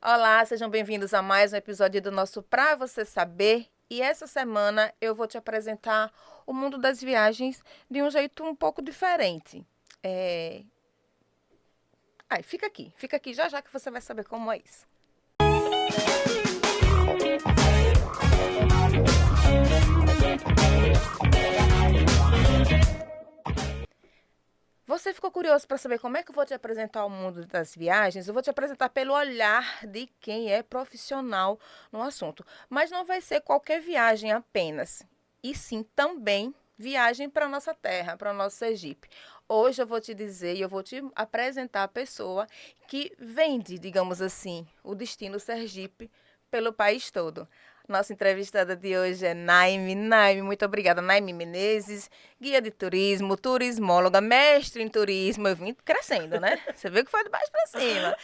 Olá, sejam bem-vindos a mais um episódio do nosso Pra Você Saber. E essa semana eu vou te apresentar o mundo das viagens de um jeito um pouco diferente. É... fica aqui já já que você vai saber como é isso. Você ficou curioso para saber como é que eu vou te apresentar o mundo das viagens? Eu vou te apresentar pelo olhar de quem é profissional no assunto. Mas não vai ser qualquer viagem apenas, e sim também viagem para a nossa terra, para o nosso Sergipe. Hoje eu vou te dizer e eu vou te apresentar a pessoa que vende, digamos assim, o destino Sergipe pelo país todo. Nossa entrevistada de hoje é Naime. Naime, muito obrigada. Naime Menezes, guia de turismo, turismóloga, mestre em turismo. Eu vim crescendo, né? Você viu que foi de baixo para cima.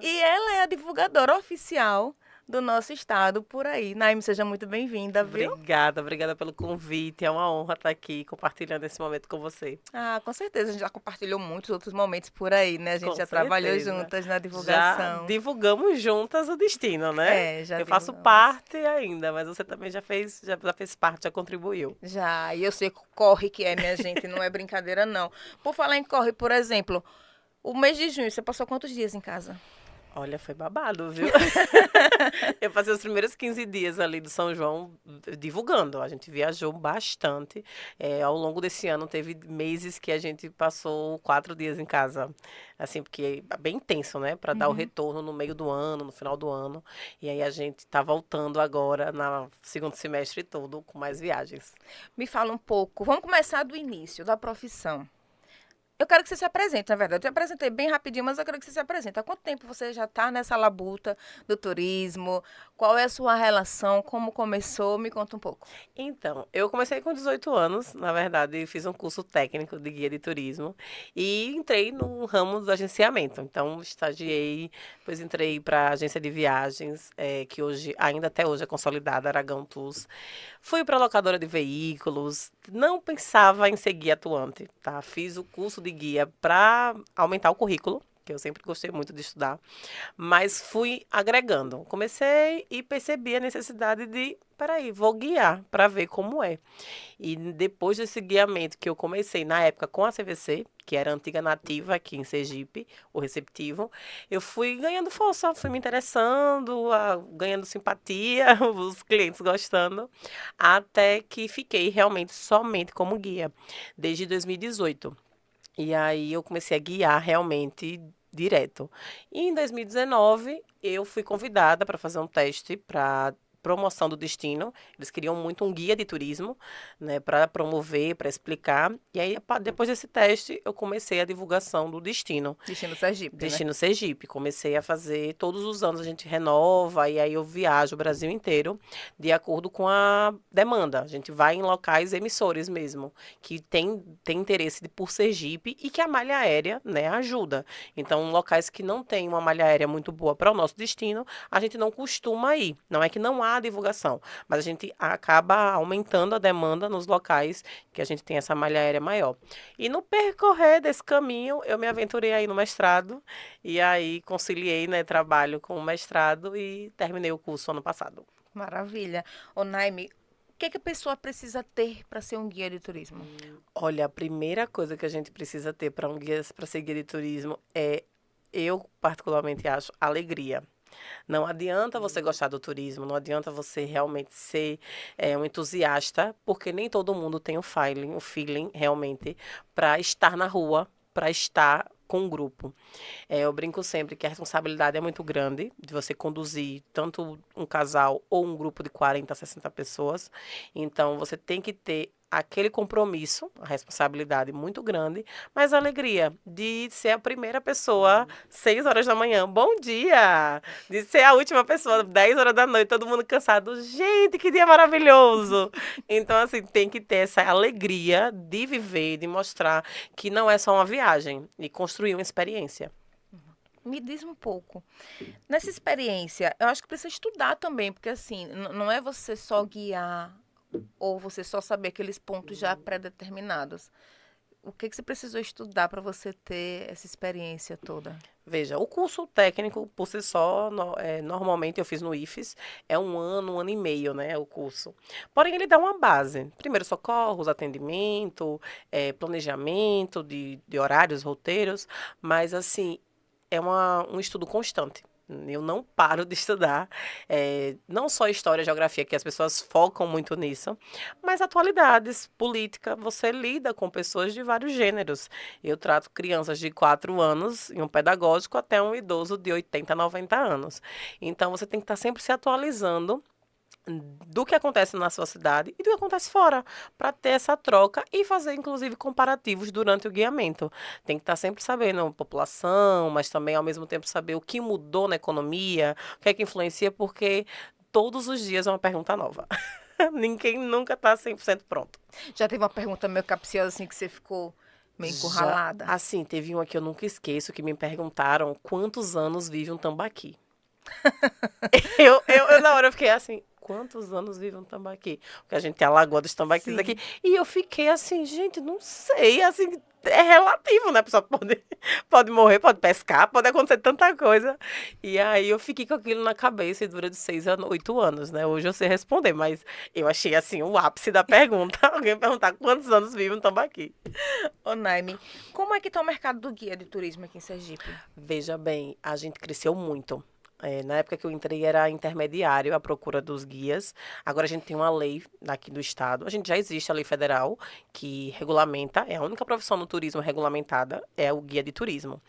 E ela é a divulgadora oficial do nosso estado por aí. Naime, seja muito bem-vinda, viu? Obrigada pelo convite. É uma honra estar aqui compartilhando esse momento com você. Ah, com certeza. A gente já compartilhou muitos outros momentos por aí, né? A gente Com já trabalhou certeza. juntas na Já divulgação. divulgamos juntas o destino, né? É, já Eu faço divulgamos. parte ainda, mas você também já fez parte, já contribuiu. Já, e eu sei que corre que é, minha gente, não é brincadeira, não. Por falar em corre, por exemplo, o mês de junho, você passou quantos dias em casa? Olha, foi babado, viu? Eu passei os primeiros 15 dias ali do São João divulgando. A gente viajou bastante. Ao longo desse ano, teve meses que a gente passou 4 dias em casa. Assim, porque é bem intenso, né? Para dar o Uhum. retorno no meio do ano, no final do ano. E aí a gente tá voltando agora no segundo semestre todo com mais viagens. Me fala um pouco, vamos começar do início, da profissão. Eu quero que você se apresente, na verdade. Eu te apresentei bem rapidinho, mas eu quero que você se apresente. Há quanto tempo você já está nessa labuta do turismo? Qual é a sua relação? Como começou? Me conta um pouco. Então, eu comecei com 18 anos, na verdade, fiz um curso técnico de guia de turismo e entrei no ramo do agenciamento. Então, estagiei, depois entrei para a agência de viagens, que hoje, ainda até hoje é consolidada, Aragão Tours. Fui para locadora de veículos, não pensava em ser guia atuante, tá? Fiz o curso de guia para aumentar o currículo, que eu sempre gostei muito de estudar. Mas fui agregando. Comecei e percebi a necessidade de, peraí, vou guiar para ver como é. E depois desse guiamento que eu comecei na época com a CVC, que era a antiga Nativa aqui em Sergipe, o receptivo, eu fui ganhando força, fui me interessando, ganhando simpatia, os clientes gostando, até que fiquei realmente somente como guia, desde 2018. E aí eu comecei a guiar realmente direto. E em 2019 eu fui convidada para fazer um teste para promoção do destino. Eles queriam muito um guia de turismo, né, para promover, para explicar. E aí depois desse teste eu comecei a divulgação do destino. Destino Sergipe, né? Destino Sergipe. Comecei a fazer, todos os anos a gente renova, e aí eu viajo o Brasil inteiro, de acordo com a demanda. A gente vai em locais emissores mesmo, que tem interesse por Sergipe e que a malha aérea, né, ajuda. Então, locais que não tem uma malha aérea muito boa para o nosso destino, a gente não costuma ir. Não é que não há divulgação, mas a gente acaba aumentando a demanda nos locais que a gente tem essa malha aérea maior. E no percorrer desse caminho, eu me aventurei aí no mestrado, e aí conciliei, né, trabalho com o mestrado e terminei o curso ano passado. Maravilha. Ô, Naime, o que a pessoa precisa ter para ser um guia de turismo? Olha, a primeira coisa que a gente precisa ter para um guia, para ser guia de turismo é, eu particularmente acho, alegria. Não adianta você gostar do turismo, não adianta você realmente ser um entusiasta, porque nem todo mundo tem o feeling realmente para estar na rua, para estar com um grupo. Eu brinco sempre que a responsabilidade é muito grande de você conduzir tanto um casal ou um grupo de 40, 60 pessoas. Então, você tem que ter aquele compromisso, a responsabilidade muito grande, mas a alegria de ser a primeira pessoa 6 horas da manhã, bom dia! De ser a última pessoa 10 horas da noite, todo mundo cansado. Gente, que dia maravilhoso! Então, assim, tem que ter essa alegria de viver, de mostrar que não é só uma viagem e construir uma experiência. Me diz um pouco. Nessa experiência, eu acho que precisa estudar também, porque assim, não é você só guiar ou você só saber aqueles pontos já pré-determinados. O que que você precisou estudar para você ter essa experiência toda? Veja, o curso técnico, por si só, normalmente eu fiz no IFES, é um ano e meio, né, o curso. Porém, ele dá uma base. Primeiros socorros, atendimento, planejamento de horários, roteiros, mas, assim, é um estudo constante. Eu não paro de estudar, não só história e geografia, que as pessoas focam muito nisso, mas atualidades, política, você lida com pessoas de vários gêneros. Eu trato crianças de 4 anos em um pedagógico até um idoso de 80, 90 anos. Então, você tem que estar sempre se atualizando do que acontece na sua cidade e do que acontece fora, para ter essa troca e fazer, inclusive, comparativos durante o guiamento. Tem que estar sempre sabendo a população, mas também, ao mesmo tempo, saber o que mudou na economia, o que é que influencia, porque todos os dias é uma pergunta nova. Ninguém nunca está 100% pronto. Já teve uma pergunta meio capciosa, assim, que você ficou meio Já, encurralada? assim, teve uma que eu nunca esqueço, que me perguntaram quantos anos vive um tambaqui. Eu, na hora, eu fiquei assim, quantos anos vive um tambaqui? Porque a gente tem a Lagoa dos Tambaquis aqui. Sim. E eu fiquei assim, gente, não sei, assim, é relativo, né? A pessoa pode morrer, pode pescar, pode acontecer tanta coisa. E aí eu fiquei com aquilo na cabeça e dura de 6 a 8 anos, né? Hoje eu sei responder, mas eu achei, assim, o ápice da pergunta. Alguém perguntar quantos anos vive um tambaqui. Ô, Naime, como é que tá o mercado do guia de turismo aqui em Sergipe? Veja bem, a gente cresceu muito. Na época que eu entrei era intermediário à procura dos guias. Agora a gente tem uma lei aqui do estado. A gente já existe a lei federal que regulamenta, é a única profissão no turismo regulamentada, é o guia de turismo.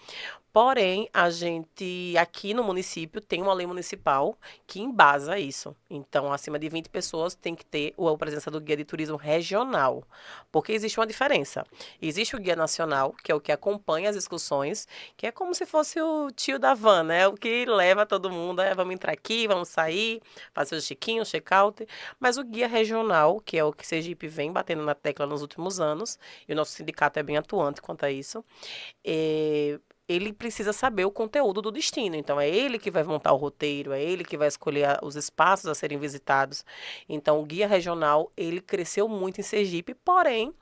Porém, a gente aqui no município tem uma lei municipal que embasa isso. Então, acima de 20 pessoas tem que ter a presença do guia de turismo regional. Porque existe uma diferença. Existe o guia nacional, que é o que acompanha as excursões, que é como se fosse o tio da van, né? O que leva todo mundo, vamos entrar aqui, vamos sair, fazer o check-in, o check-out. Mas o guia regional, que é o que Sergipe vem batendo na tecla nos últimos anos, e o nosso sindicato é bem atuante quanto a isso, ele precisa saber o conteúdo do destino. Então, é ele que vai montar o roteiro, é ele que vai escolher os espaços a serem visitados. Então, o guia regional, ele cresceu muito em Sergipe, porém,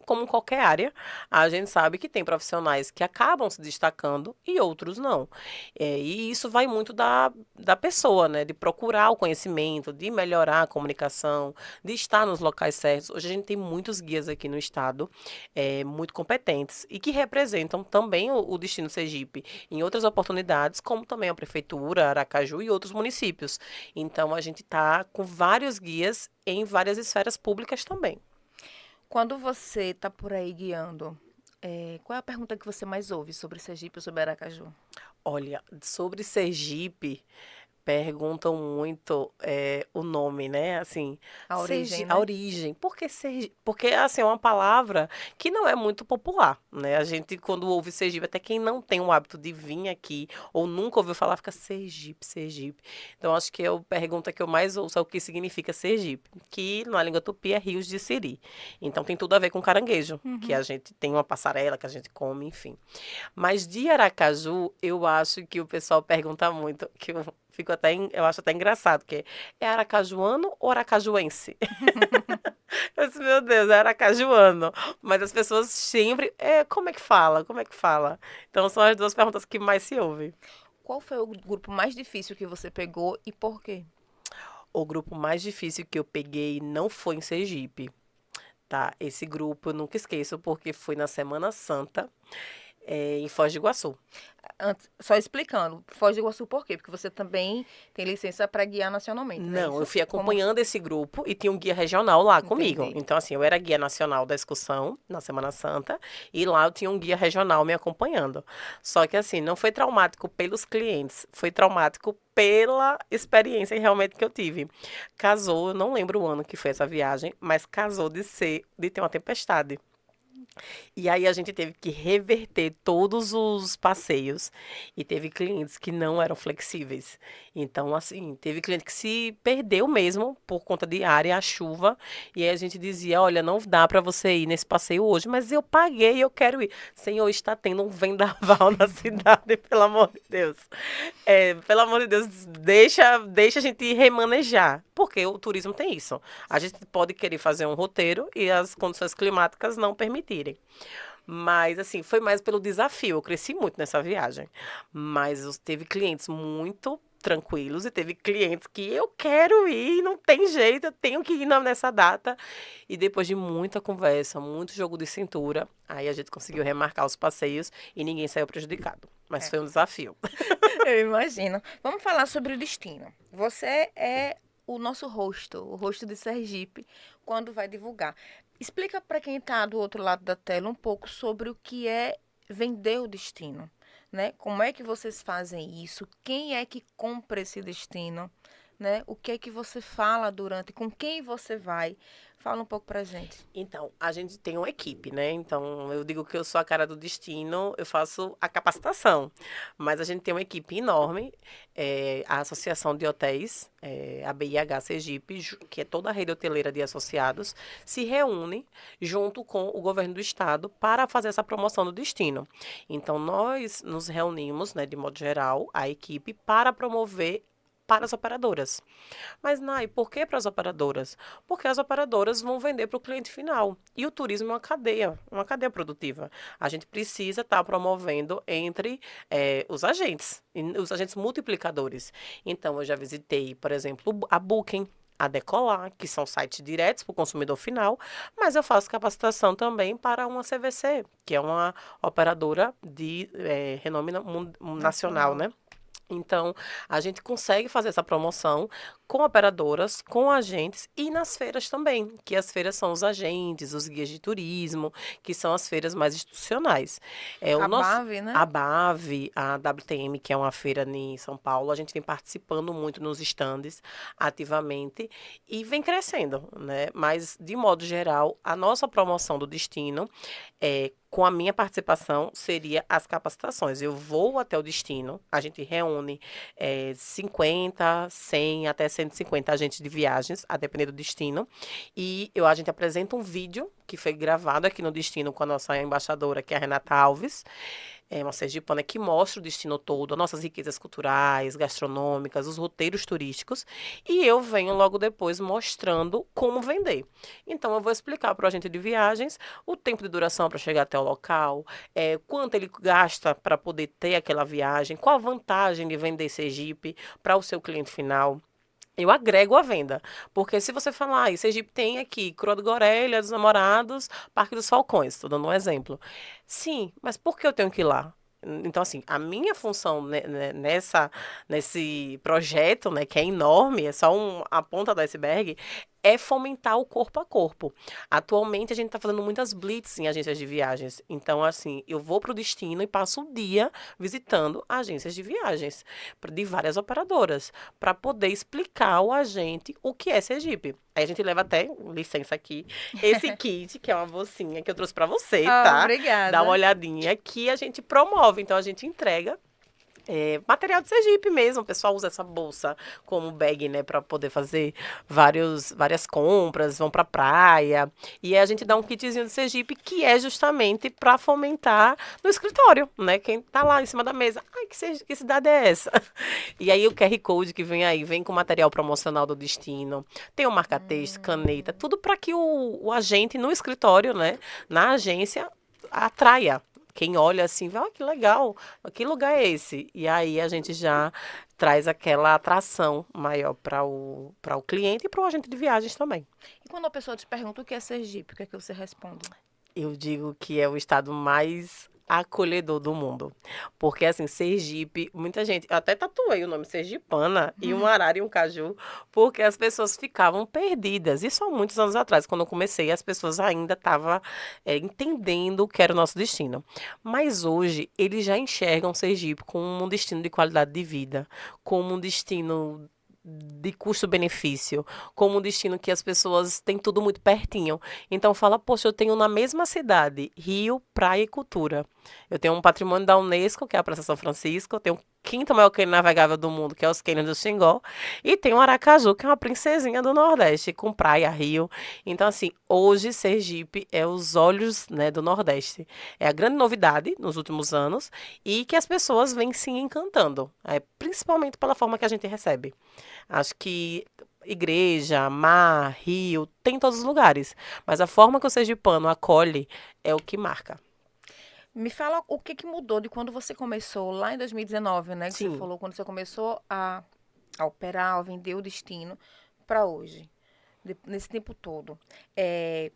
como qualquer área, a gente sabe que tem profissionais que acabam se destacando e outros não. E isso vai muito da pessoa, né? De procurar o conhecimento, de melhorar a comunicação, de estar nos locais certos. Hoje a gente tem muitos guias aqui no estado, muito competentes e que representam também o destino Sergipe em outras oportunidades, como também a Prefeitura, Aracaju e outros municípios. Então, a gente está com vários guias em várias esferas públicas também. Quando você tá por aí guiando, qual é a pergunta que você mais ouve sobre Sergipe ou sobre Aracaju? Olha, sobre Sergipe, perguntam muito o nome, né? Assim, A origem, A né? origem. Por que Sergipe? Porque, assim, é uma palavra que não é muito popular, né? A gente, quando ouve Sergipe, até quem não tem o hábito de vir aqui ou nunca ouviu falar, fica Sergipe, Sergipe. Então, acho que a pergunta que eu mais ouço é o que significa Sergipe, que na língua tupi é rios de siri. Então, tem tudo a ver com caranguejo, que a gente tem uma passarela que a gente come, enfim. Mas de Aracaju, eu acho que o pessoal pergunta muito, que eu acho até engraçado, que é aracajuano ou aracajuense? Eu disse, meu Deus, é aracajuano. Mas as pessoas sempre, como é que fala? Como é que fala? Então são as duas perguntas que mais se ouvem. Qual foi o grupo mais difícil que você pegou e por quê? O grupo mais difícil que eu peguei não foi em Sergipe, tá? Esse grupo eu nunca esqueço, porque foi na Semana Santa, em Foz do Iguaçu. Só explicando, Foz do Iguaçu por quê? Porque você também tem licença para guiar nacionalmente, não é Não, eu isso? fui Como... acompanhando esse grupo e tinha um guia regional lá comigo. Entendi. Então, assim, eu era guia nacional da excursão na Semana Santa e lá eu tinha um guia regional me acompanhando. Só que, assim, não foi traumático pelos clientes, foi traumático pela experiência realmente que eu tive. Casou, eu não lembro o ano que foi essa viagem, mas casou de ter uma tempestade. E aí a gente teve que reverter todos os passeios e teve clientes que não eram flexíveis. Então, assim, teve cliente que se perdeu mesmo por conta de área, a chuva, e aí a gente dizia, olha, não dá para você ir nesse passeio hoje, mas eu paguei, eu quero ir. Senhor, está tendo um vendaval na cidade, pelo amor de Deus. Pelo amor de Deus, deixa a gente remanejar, porque o turismo tem isso. A gente pode querer fazer um roteiro e as condições climáticas não permitirem. Mas, assim, foi mais pelo desafio. Eu cresci muito nessa viagem. Mas teve clientes muito tranquilos e teve clientes que eu quero ir, não tem jeito, eu tenho que ir nessa data. E depois de muita conversa, muito jogo de cintura, aí a gente conseguiu remarcar os passeios e ninguém saiu prejudicado. Mas É, foi um desafio. eu imagino. Vamos falar sobre o destino. Você é o nosso rosto, o rosto de Sergipe, quando vai divulgar. Explica para quem está do outro lado da tela um pouco sobre o que é vender o destino, né? Como é que vocês fazem isso? Quem é que compra esse destino, né? O que é que você fala durante, com quem você vai? Fala um pouco pra gente. Então, a gente tem uma equipe, né? Então, eu digo que eu sou a cara do destino, eu faço a capacitação. Mas a gente tem uma equipe enorme, a Associação de Hotéis, a BIH Sergipe, que é toda a rede hoteleira de associados, se reúne junto com o governo do estado para fazer essa promoção do destino. Então, nós nos reunimos, né, de modo geral, a equipe, para promover para as operadoras. Mas, Nai, por que para as operadoras? Porque as operadoras vão vender para o cliente final. E o turismo é uma cadeia produtiva. A gente precisa estar promovendo entre os agentes, e os agentes multiplicadores. Então, eu já visitei, por exemplo, a Booking, a Decolar, que são sites diretos para o consumidor final, mas eu faço capacitação também para uma CVC, que é uma operadora de renome nacional, Nacional. né? Então, a gente consegue fazer essa promoção com operadoras, com agentes e nas feiras também, que as feiras são os agentes, os guias de turismo, que são as feiras mais institucionais. O A nosso Bave, né? a BAV, a WTM, que é uma feira em São Paulo, a gente vem participando muito nos estandes ativamente e vem crescendo, né? Mas, de modo geral, a nossa promoção do destino com a minha participação, seria as capacitações. Eu vou até o destino, a gente reúne 50, 100, até 150 agentes de viagens, a depender do destino. E a gente apresenta um vídeo que foi gravado aqui no destino com a nossa embaixadora, que é a Renata Alves. É uma sergipana que mostra o destino todo, as nossas riquezas culturais, gastronômicas, os roteiros turísticos, e eu venho logo depois mostrando como vender. Então, eu vou explicar para o agente de viagens o tempo de duração para chegar até o local, quanto ele gasta para poder ter aquela viagem, qual a vantagem de vender Sergipe para o seu cliente final. Eu agrego a venda. Porque se você falar, Sergipe tem aqui Croa do Goré, Ilha dos Namorados, Parque dos Falcões, estou dando um exemplo. Sim, mas por que eu tenho que ir lá? Então, assim, a minha função nesse projeto, né, que é enorme, é só a ponta do iceberg, é fomentar o corpo a corpo. Atualmente, a gente está fazendo muitas blitz em agências de viagens. Então, assim, eu vou para o destino e passo o dia visitando agências de viagens de várias operadoras, para poder explicar ao agente o que é Sergipe. Aí a gente leva até, licença aqui, esse kit, que é uma bolsinha que eu trouxe para você, Ah, tá? Dá uma obrigada. olhadinha, que a gente promove. Então, a gente entrega material de Sergipe mesmo. O pessoal usa essa bolsa como bag, né, para poder fazer várias compras, vão pra praia. E aí a gente dá um kitzinho de Sergipe que é justamente para fomentar no escritório, né? Quem tá lá em cima da mesa, ai, que cidade é essa? E aí o QR Code que vem aí, vem com material promocional do destino, tem o marca-texto, caneta, tudo para que o agente no escritório, né, na agência, atraia. Quem olha assim, vai, que legal, que lugar é esse? E aí a gente já traz aquela atração maior para o cliente e para o agente de viagens também. E quando a pessoa te pergunta o que é Sergipe, o que é que você responde? Eu digo que é o estado mais acolhedor do mundo. Porque, assim, Sergipe, muita gente. Eu até tatuei o nome Sergipana e um arara e um caju, porque as pessoas ficavam perdidas. Isso há muitos anos atrás, quando eu comecei, as pessoas ainda estavam entendendo o que era o nosso destino. Mas hoje, eles já enxergam Sergipe como um destino de qualidade de vida, como um destino de custo-benefício, como um destino que as pessoas têm tudo muito pertinho. Então fala, poxa, eu tenho na mesma cidade rio, praia e cultura. Eu tenho um patrimônio da Unesco, que é a Praça São Francisco, eu tenho o quinto maior cânion navegável do mundo, que é os cânions do Xingó, e tem o Aracaju, que é uma princesinha do Nordeste, com praia, rio. Então, assim, hoje Sergipe é os olhos, né, do Nordeste. É a grande novidade nos últimos anos e que as pessoas vêm se encantando, principalmente pela forma que a gente recebe. Acho que igreja, mar, rio, tem em todos os lugares. Mas a forma que o sergipano acolhe é o que marca. Me fala o que que mudou de quando você começou lá em 2019, né? Que você Sim, falou quando você começou a operar, a vender o destino para hoje, nesse tempo todo. É,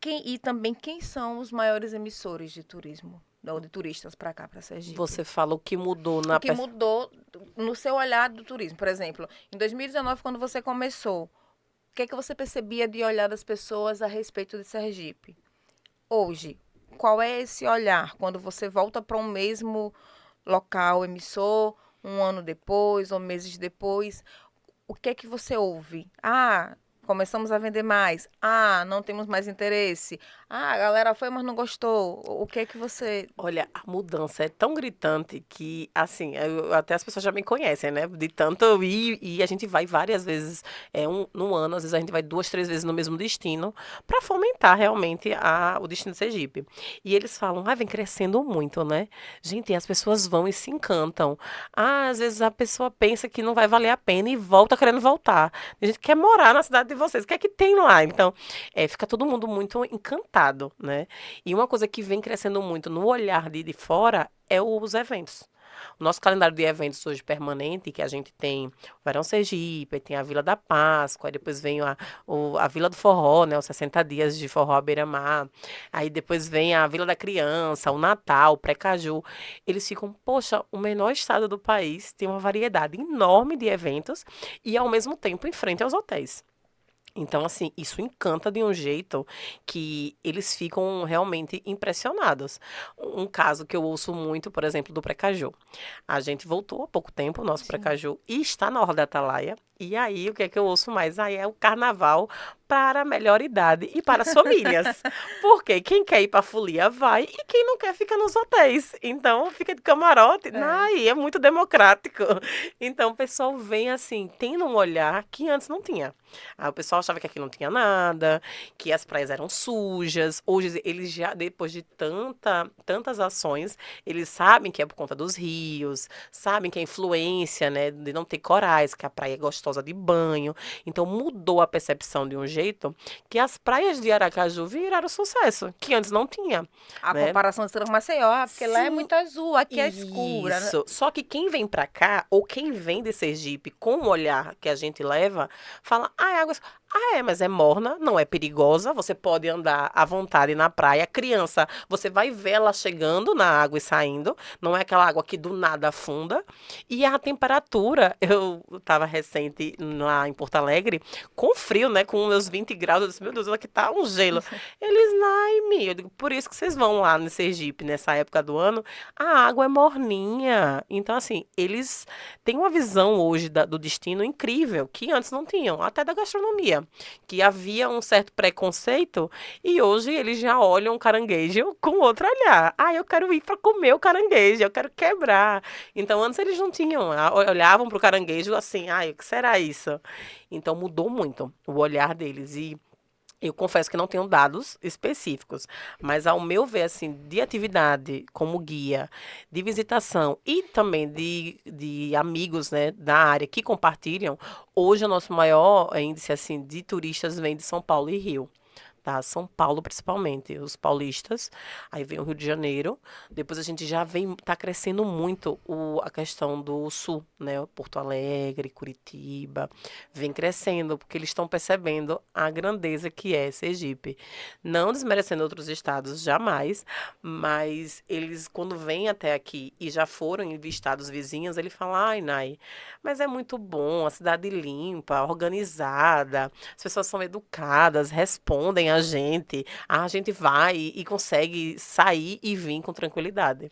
e também quem são os maiores emissores de turismo, ou de turistas para cá, para Sergipe? você fala o que mudou O na que mudou no seu olhar do turismo? Por exemplo, em 2019, quando você começou, o que é que você percebia de olhar das pessoas a respeito de Sergipe? Hoje, qual é esse olhar quando você volta para um mesmo local emissor, um ano depois ou meses depois? O que é que você ouve? Ah, começamos a vender mais. Ah, não temos mais interesse. Ah, a galera foi, mas não gostou. O que é que você. Olha, a mudança é tão gritante que, assim, até as pessoas já me conhecem, né? De tanto eu ir, e a gente vai várias vezes no ano, às vezes a gente vai 2, 3 vezes no mesmo destino, para fomentar realmente o destino de Sergipe. E eles falam, vem crescendo muito, né? Gente, e as pessoas vão e se encantam. Às vezes a pessoa pensa que não vai valer a pena e volta querendo voltar. A gente quer morar na cidade de vocês, o que é que tem lá? Então, fica todo mundo muito encantado, né? E uma coisa que vem crescendo muito no olhar de fora é os eventos. O nosso calendário de eventos hoje permanente, que a gente tem o Verão Sergipe, tem a Vila da Páscoa, aí depois vem a Vila do Forró, né, os 60 dias de forró à beira-mar, aí depois vem a Vila da Criança, o Natal, o Pré-Caju. Eles ficam, poxa, o menor estado do país tem uma variedade enorme de eventos e, ao mesmo tempo, em frente aos hotéis. Então, assim, isso encanta de um jeito que eles ficam realmente impressionados. Um caso que eu ouço muito, por exemplo, do Precaju. A gente voltou há pouco tempo, o nosso Sim. Precaju, e está na Orla da Atalaia. E aí, o que é que eu ouço mais? Aí é o carnaval para a melhor idade e para as famílias. Porque quem quer ir para a folia vai e quem não quer fica nos hotéis. Então, fica de camarote. É. Ai, é muito democrático. Então, o pessoal vem assim, tendo um olhar que antes não tinha. O pessoal achava que aqui não tinha nada, que as praias eram sujas. Hoje, eles já, depois de tantas ações, eles sabem que é por conta dos rios, sabem que é influência, né, de não ter corais, que a praia é gostosa de banho. Então, mudou a percepção de um jeito que as praias de Aracaju viraram sucesso, que antes não tinha, A né? comparação de Serra Maceió, porque lá é Sim, muito azul, aqui é escura, né? isso. Só que quem vem pra cá, ou quem vem de Sergipe com o olhar que a gente leva, fala: é água. Mas é morna, não é perigosa, você pode andar à vontade na praia. Criança, você vai ver ela chegando na água e saindo, não é aquela água que do nada afunda. E a temperatura, eu estava recente lá em Porto Alegre, com frio, né, com meus 20 graus, eu disse: meu Deus, aqui tá um gelo. Eles, Naime, eu digo, por isso que vocês vão lá no Sergipe, nessa época do ano, a água é morninha. Então, assim, eles têm uma visão hoje do destino incrível, que antes não tinham, até da gastronomia, que havia um certo preconceito e hoje eles já olham o caranguejo com outro olhar. Eu quero ir para comer o caranguejo, eu quero quebrar. Então, antes eles não tinham, olhavam para o caranguejo assim, o que será isso? Então, mudou muito o olhar deles e eu confesso que não tenho dados específicos, mas ao meu ver, assim, de atividade como guia, de visitação e também de amigos, né, da área que compartilham, hoje o nosso maior índice, assim, de turistas vem de São Paulo e Rio. Tá? São Paulo, principalmente, os paulistas. Aí vem o Rio de Janeiro. Depois a gente já vem, tá crescendo muito a questão do sul, né? Porto Alegre, Curitiba. Vem crescendo, porque eles estão percebendo a grandeza que é Sergipe. Não desmerecendo outros estados, jamais. Mas eles, quando vêm até aqui e já foram em estados vizinhos, ele fala: Nai, mas é muito bom, a cidade limpa, organizada, as pessoas são educadas, respondem a gente vai e consegue sair e vir com tranquilidade.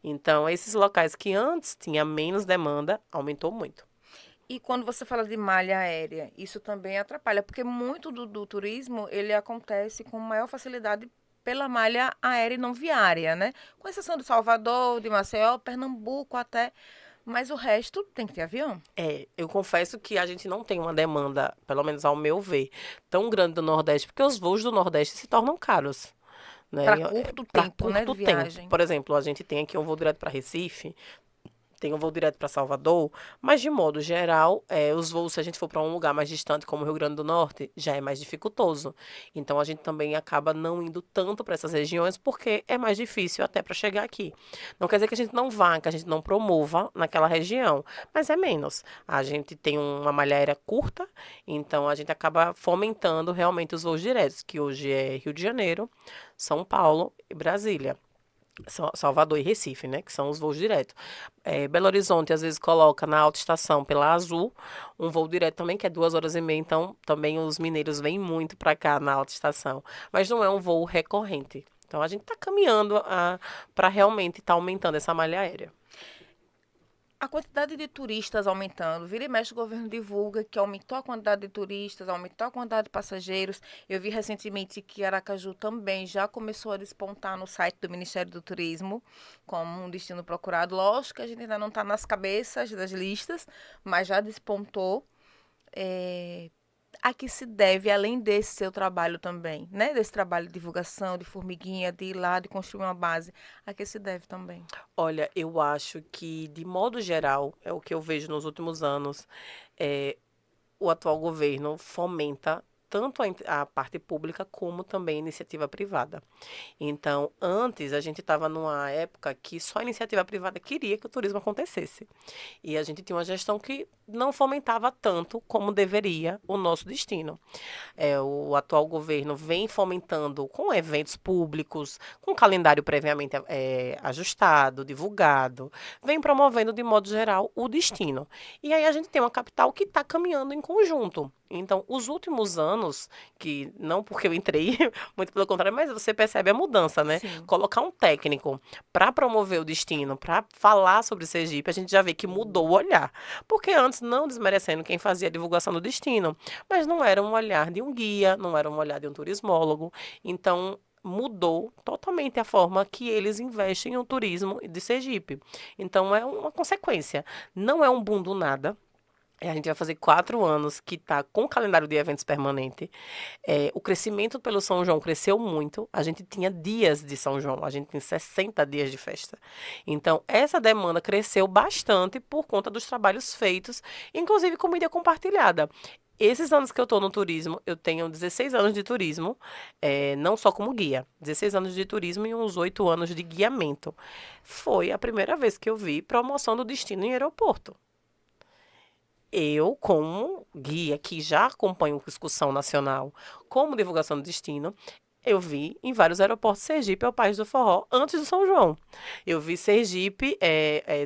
Então, esses locais que antes tinha menos demanda, aumentou muito. E quando você fala de malha aérea, isso também atrapalha, porque muito do turismo, ele acontece com maior facilidade pela malha aérea e não viária, né? Com exceção de Salvador, de Maceió, Pernambuco até, mas o resto tem que ter avião. Eu confesso que a gente não tem uma demanda, pelo menos ao meu ver, tão grande do Nordeste, porque os voos do Nordeste se tornam caros. Né? Para curto Para tempo, né, de curto tempo. viagem. Por exemplo, a gente tem aqui um voo direto para Recife, tem um voo direto para Salvador, mas de modo geral, os voos, se a gente for para um lugar mais distante, como o Rio Grande do Norte, já é mais dificultoso. Então a gente também acaba não indo tanto para essas regiões porque é mais difícil até para chegar aqui. Não quer dizer que a gente não vá, que a gente não promova naquela região, mas é menos. A gente tem uma malha aérea curta, então a gente acaba fomentando realmente os voos diretos, que hoje é Rio de Janeiro, São Paulo e Brasília. Salvador e Recife, né? Que são os voos diretos. Belo Horizonte, às vezes, coloca na autoestação pela Azul um voo direto também, que é 2 horas e meia. Então, também os mineiros vêm muito para cá na autoestação. Mas não é um voo recorrente. Então, a gente está caminhando para realmente estar aumentando essa malha aérea. A quantidade de turistas aumentando. Vira e mexe, o governo divulga que aumentou a quantidade de turistas, aumentou a quantidade de passageiros. Eu vi recentemente que Aracaju também já começou a despontar no site do Ministério do Turismo como um destino procurado. Lógico que a gente ainda não está nas cabeças das listas, mas já despontou. A que se deve, além desse seu trabalho também, né? Desse trabalho de divulgação, de formiguinha, de ir lá, de construir uma base, a que se deve também? Olha, eu acho que, de modo geral, é o que eu vejo nos últimos anos, é, o atual governo fomenta tanto a parte pública como também a iniciativa privada. Então, antes a gente estava numa época que só a iniciativa privada queria que o turismo acontecesse. E a gente tinha uma gestão que não fomentava tanto como deveria o nosso destino. O atual governo vem fomentando com eventos públicos, com calendário previamente ajustado, divulgado, vem promovendo de modo geral o destino. E aí a gente tem uma capital que está caminhando em conjunto. Então, os últimos anos, que não porque eu entrei, muito pelo contrário, mas você percebe a mudança, né? Sim. Colocar um técnico para promover o destino, para falar sobre Sergipe, a gente já vê que mudou o olhar. Porque antes, não desmerecendo quem fazia a divulgação do destino, mas não era um olhar de um guia, não era um olhar de um turismólogo. Então, mudou totalmente a forma que eles investem no turismo de Sergipe. Então, é uma consequência. Não é um boom do nada. A gente vai fazer 4 anos que está com o calendário de eventos permanente. O crescimento pelo São João cresceu muito. A gente tinha dias de São João, a gente tem 60 dias de festa. Então, essa demanda cresceu bastante por conta dos trabalhos feitos, inclusive com mídia compartilhada. Esses anos que eu estou no turismo, eu tenho 16 anos de turismo, não só como guia, 16 anos de turismo e uns 8 anos de guiamento. Foi a primeira vez que eu vi promoção do destino em aeroporto. Eu, como guia que já acompanho excursão nacional, como divulgação do destino, eu vi em vários aeroportos Sergipe é o país do forró antes do São João. Eu vi Sergipe,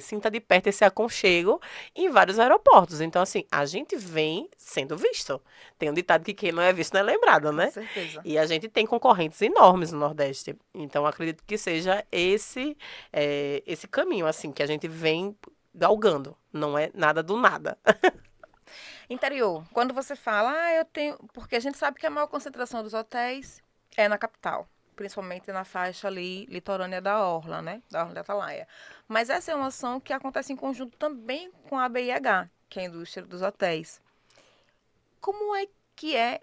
sinta de perto esse aconchego em vários aeroportos. Então, assim, a gente vem sendo visto. Tem um ditado que quem não é visto não é lembrado, Com né? certeza. E a gente tem concorrentes enormes no Nordeste. Então, acredito que seja esse caminho, assim, que a gente vem galgando. Não é nada do nada. Interior, quando você fala, eu tenho. Porque a gente sabe que a maior concentração dos hotéis é na capital, principalmente na faixa ali litorânea da Orla, né? Da Orla da Atalaia. Mas essa é uma ação que acontece em conjunto também com a BIH, que é a indústria dos hotéis. Como é que é,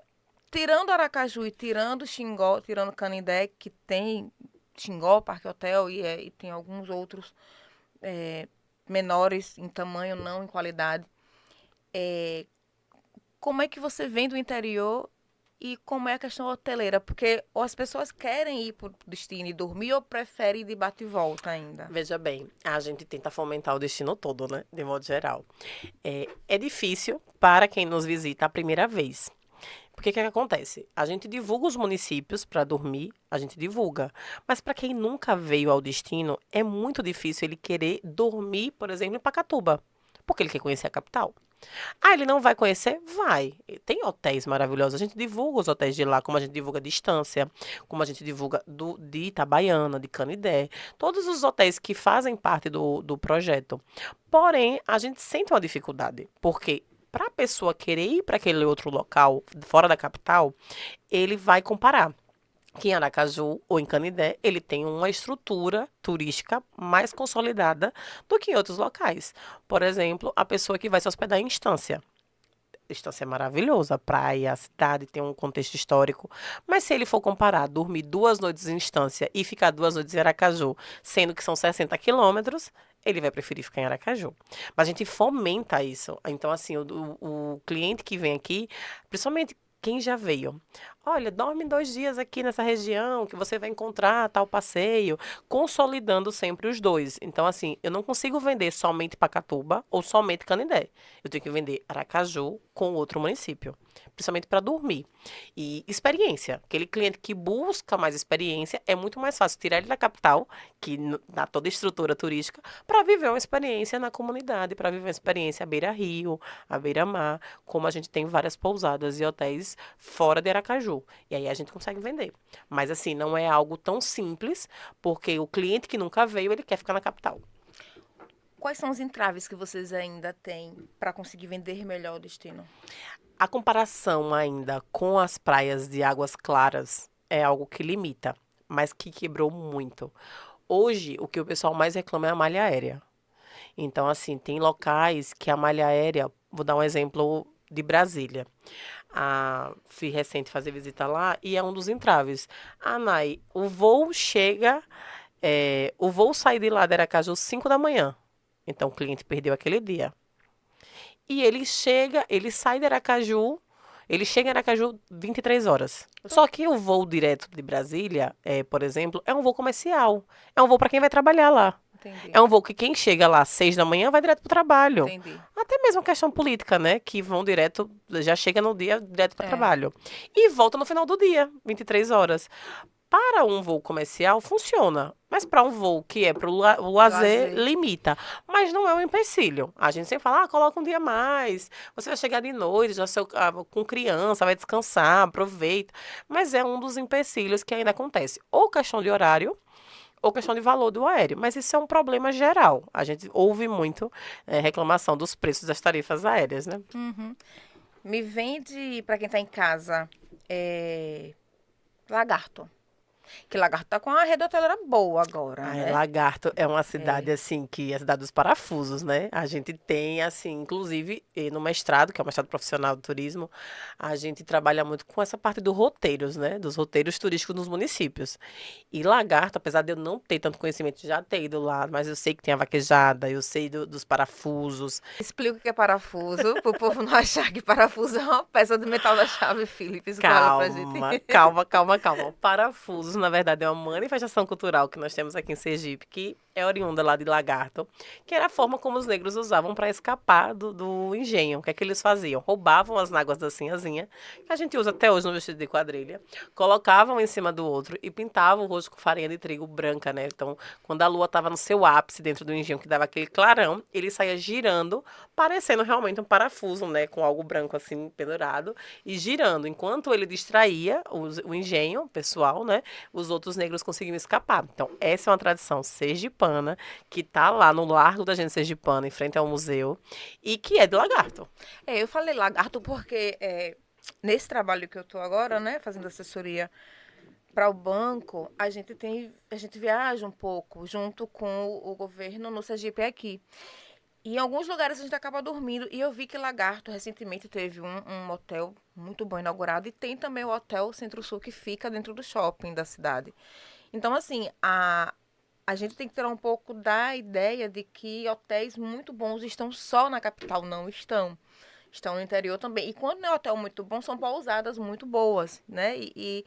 tirando Aracaju e tirando Xingó, tirando Canindé, que tem Xingó, Parque Hotel e tem alguns outros é, menores em tamanho, não em qualidade. Como é que você vem do interior e como é a questão hoteleira? Porque ou as pessoas querem ir para o destino e dormir ou preferem ir de bate e volta ainda? Veja bem, a gente tenta fomentar o destino todo, né? De modo geral. É difícil para quem nos visita a primeira vez. Porque o que acontece? A gente divulga os municípios para dormir, a gente divulga. Mas para quem nunca veio ao destino, é muito difícil ele querer dormir, por exemplo, em Pacatuba. Porque ele quer conhecer a capital. Ele não vai conhecer? Vai. Tem hotéis maravilhosos. A gente divulga os hotéis de lá, como a gente divulga de Estância, como a gente divulga de Itabaiana, de Canidé. Todos os hotéis que fazem parte do projeto. Porém, a gente sente uma dificuldade. Porque para a pessoa querer ir para aquele outro local, fora da capital, ele vai comparar que em Aracaju ou em Canidé, ele tem uma estrutura turística mais consolidada do que em outros locais. Por exemplo, a pessoa que vai se hospedar em Estância. Estância é maravilhosa, a praia, a cidade tem um contexto histórico. Mas se ele for comparar, dormir 2 noites em Estância e ficar 2 noites em Aracaju, sendo que são 60 quilômetros, ele vai preferir ficar em Aracaju. Mas a gente fomenta isso. Então, assim, o cliente que vem aqui, principalmente quem já veio, olha, dorme 2 dias aqui nessa região que você vai encontrar tal passeio, consolidando sempre os dois. Então, assim, eu não consigo vender somente Pacatuba ou somente Canindé. Eu tenho que vender Aracaju com outro município, principalmente para dormir. E experiência. Aquele cliente que busca mais experiência, é muito mais fácil tirar ele da capital, que dá toda a estrutura turística, para viver uma experiência na comunidade, para viver uma experiência à beira-rio, à beira-mar, como a gente tem várias pousadas e hotéis fora de Aracaju. E aí a gente consegue vender. Mas assim, não é algo tão simples, porque o cliente que nunca veio, ele quer ficar na capital. Quais são os entraves que vocês ainda têm para conseguir vender melhor o destino? A comparação ainda com as praias de Águas Claras é algo que limita, mas que quebrou muito. Hoje, o que o pessoal mais reclama é a malha aérea. Então, assim, tem locais que a malha aérea, vou dar um exemplo de Brasília. Fui recente fazer visita lá e é um dos entraves. Nai, o voo sai de lá de Aracaju 5 da manhã. Então, o cliente perdeu aquele dia. E ele sai de Aracaju, ele chega em Aracaju 23 horas. Só que o voo direto de Brasília, por exemplo, é um voo comercial. É um voo para quem vai trabalhar lá. Entendi. É um voo que quem chega lá às 6 da manhã vai direto para o trabalho. Entendi. Até mesmo questão política, né? Que vão direto, já chega no dia direto para o trabalho. E volta no final do dia, 23 horas. Para um voo comercial, funciona. Mas para um voo que é para o lazer, limita. Mas não é um empecilho. A gente sempre fala, coloca um dia a mais. Você vai chegar de noite, com criança, vai descansar, aproveita. Mas é um dos empecilhos que ainda acontece. Ou questão de horário, ou questão de valor do aéreo. Mas isso é um problema geral. A gente ouve muito reclamação dos preços das tarifas aéreas, né? Uhum. Me vende, para quem está em casa, Lagarto. Que Lagarto tá com uma rede hoteleira boa agora, né? Lagarto é uma cidade, assim, que é a cidade dos parafusos, né? A gente tem, assim, inclusive, no mestrado, que é o mestrado profissional do turismo, a gente trabalha muito com essa parte dos roteiros, né? Dos roteiros turísticos nos municípios. E Lagarto, apesar de eu não ter tanto conhecimento, já ter ido lá, mas eu sei que tem a vaquejada, eu sei dos parafusos. Explica o que é parafuso, pro povo não achar que parafuso é uma peça do metal da chave Phillips. Fala pra gente. Calma. Parafusos, na verdade, é uma manifestação cultural que nós temos aqui em Sergipe, que é oriunda lá de Lagarto, que era a forma como os negros usavam para escapar do engenho. O que é que eles faziam? Roubavam as náguas da sinhazinha, que a gente usa até hoje no vestido de quadrilha, colocavam em cima do outro e pintavam o rosto com farinha de trigo branca, né? Então, quando a lua estava no seu ápice dentro do engenho, que dava aquele clarão, ele saía girando, parecendo realmente um parafuso, né? Com algo branco assim pendurado e girando. Enquanto ele distraía o engenho pessoal, né? Os outros negros conseguiam escapar. Então, essa é uma tradição sergipana, que tá lá no Largo da Gente Sergipana, em frente ao museu, e que é de Lagarto. Eu falei Lagarto porque nesse trabalho que eu tô agora, né, fazendo assessoria para o banco, a gente viaja um pouco junto com o governo no Sergipe aqui. E em alguns lugares a gente acaba dormindo. E eu vi que Lagarto recentemente teve um hotel muito bom inaugurado. E tem também o Hotel Centro-Sul que fica dentro do shopping da cidade. Então, assim, a gente tem que ter um pouco da ideia de que hotéis muito bons estão só na capital. Não estão. Estão no interior também. E quando não é hotel muito bom, são pousadas muito boas, né? E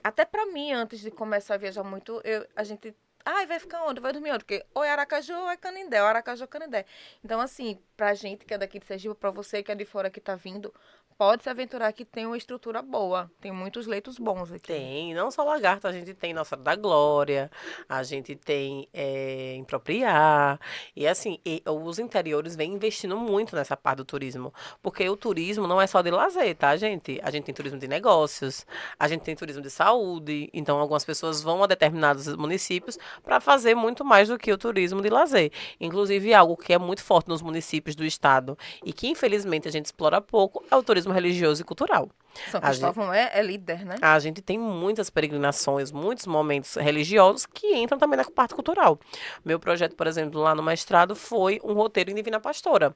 até para mim, antes de começar a viajar muito, a gente... vai ficar onde? Vai dormir onde? Porque ou é Aracaju ou é Canindé, ou Aracaju ou Canindé. Então, assim, pra gente que é daqui de Sergipe, pra você que é de fora que tá vindo, pode se aventurar que tem uma estrutura boa. Tem muitos leitos bons aqui. Tem, não só Lagarto, a gente tem Nossa Senhora da Glória, a gente tem em Propriar, e assim, os interiores vêm investindo muito nessa parte do turismo, porque o turismo não é só de lazer, tá, gente? A gente tem turismo de negócios, a gente tem turismo de saúde, então algumas pessoas vão a determinados municípios para fazer muito mais do que o turismo de lazer. Inclusive, algo que é muito forte nos municípios do estado e que, infelizmente, a gente explora pouco é o turismo religioso e cultural. São Cristóvão é líder, né? A gente tem muitas peregrinações, muitos momentos religiosos que entram também na parte cultural. Meu projeto, por exemplo, lá no mestrado foi um roteiro em Divina Pastora.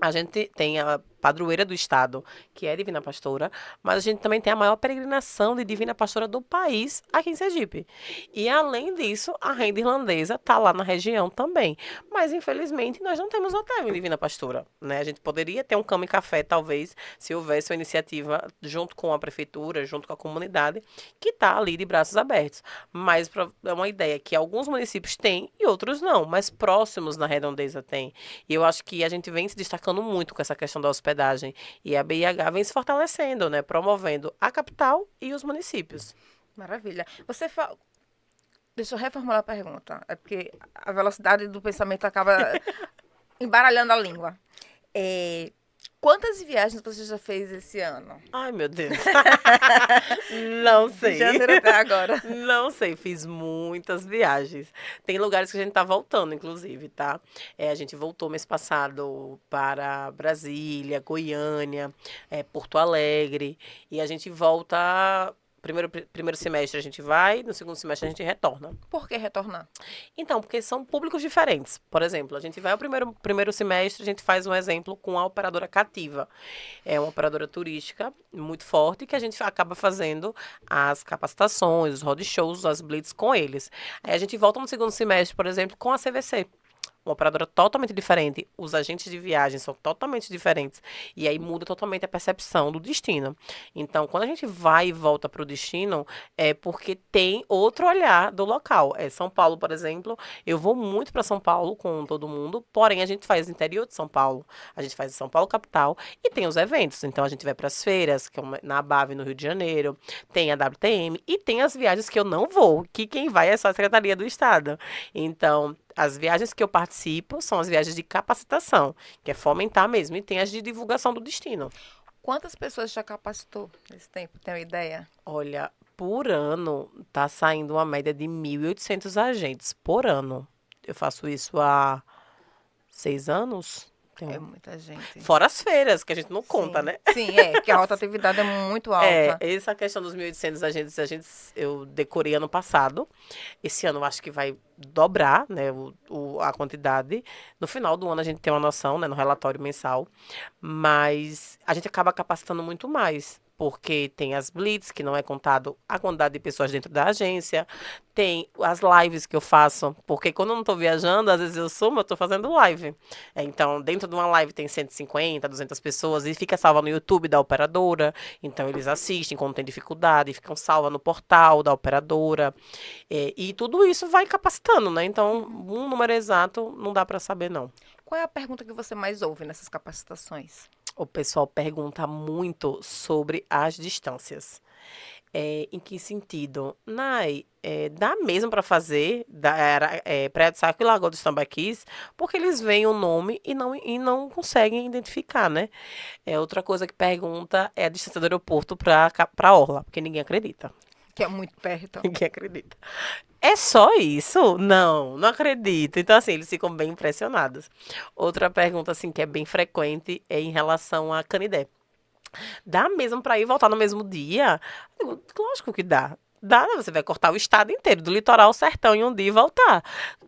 A gente tem a padroeira do estado, que é Divina Pastora, mas a gente também tem a maior peregrinação de Divina Pastora do país aqui em Sergipe. E além disso, a renda irlandesa está lá na região também. Mas infelizmente nós não temos hotel em Divina Pastora, né? A gente poderia ter um cama e café, talvez, se houvesse uma iniciativa junto com a prefeitura, junto com a comunidade, que está ali de braços abertos. Mas é uma ideia que alguns municípios têm e outros não, mas próximos na redondeza tem. E eu acho que a gente vem se destacando muito com essa questão da hospedagem. E a BIH vem se fortalecendo, né? Promovendo a capital e os municípios. Maravilha. Deixa eu reformular a pergunta. É porque a velocidade do pensamento acaba embaralhando a língua. Quantas viagens você já fez esse ano? Ai, meu Deus. Não sei. De janeiro até agora. Não sei, fiz muitas viagens. Tem lugares que a gente tá voltando, inclusive, tá? A gente voltou mês passado para Brasília, Goiânia, Porto Alegre. E a gente volta. Primeiro semestre a gente vai, no segundo semestre a gente retorna. Por que retornar? Então, porque são públicos diferentes. Por exemplo, a gente vai ao primeiro semestre, a gente faz um exemplo com a operadora Cativa. É uma operadora turística muito forte que a gente acaba fazendo as capacitações, os roadshows, as blitz com eles. Aí a gente volta no segundo semestre, por exemplo, com a CVC. Uma operadora totalmente diferente, os agentes de viagem são totalmente diferentes, e aí muda totalmente a percepção do destino. Então, quando a gente vai e volta para o destino, é porque tem outro olhar do local. São Paulo, por exemplo, eu vou muito para São Paulo com todo mundo, porém a gente faz interior de São Paulo, a gente faz São Paulo capital, e tem os eventos. Então, a gente vai para as feiras, que é na ABAV, no Rio de Janeiro, tem a WTM, e tem as viagens que eu não vou, que quem vai é só a Secretaria do Estado. Então, as viagens que eu participo são as viagens de capacitação, que é fomentar mesmo, e tem as de divulgação do destino. Quantas pessoas já capacitou nesse tempo? Tem uma ideia? Olha, por ano tá saindo uma média de 1.800 agentes por ano. Eu faço isso há 6 anos. É muita gente. Fora as feiras, que a gente não conta, Sim. né? Sim, que a rotatividade é muito alta. Essa questão dos 1.800 agentes eu decorei ano passado. Esse ano eu acho que vai dobrar, né, a quantidade. No final do ano a gente tem uma noção, né, no relatório mensal. Mas a gente acaba capacitando muito mais. Porque tem as blitz, que não é contado a quantidade de pessoas dentro da agência. Tem as lives que eu faço. Porque quando eu não estou viajando, às vezes eu sumo, eu estou fazendo live. Então, dentro de uma live tem 150, 200 pessoas. E fica salva no YouTube da operadora. Então, eles assistem quando tem dificuldade. Ficam salva no portal da operadora. E tudo isso vai capacitando, né? Então, um número exato não dá para saber, não. Qual é a pergunta que você mais ouve nessas capacitações? O pessoal pergunta muito sobre as distâncias. Em que sentido? Nai, dá mesmo para fazer Praia do Saco e Lagoa dos Tambaquis, porque eles veem o nome e não conseguem identificar, né? Outra coisa que pergunta é a distância do aeroporto para Orla, porque ninguém acredita. Que é muito perto. Ninguém acredita. É só isso? Não, não acredito. Então, assim, eles ficam bem impressionados. Outra pergunta, assim, que é bem frequente é em relação a Canidé. Dá mesmo para ir e voltar no mesmo dia? Lógico que dá. Dá, né? Você vai cortar o estado inteiro, do litoral ao sertão em um dia e voltar.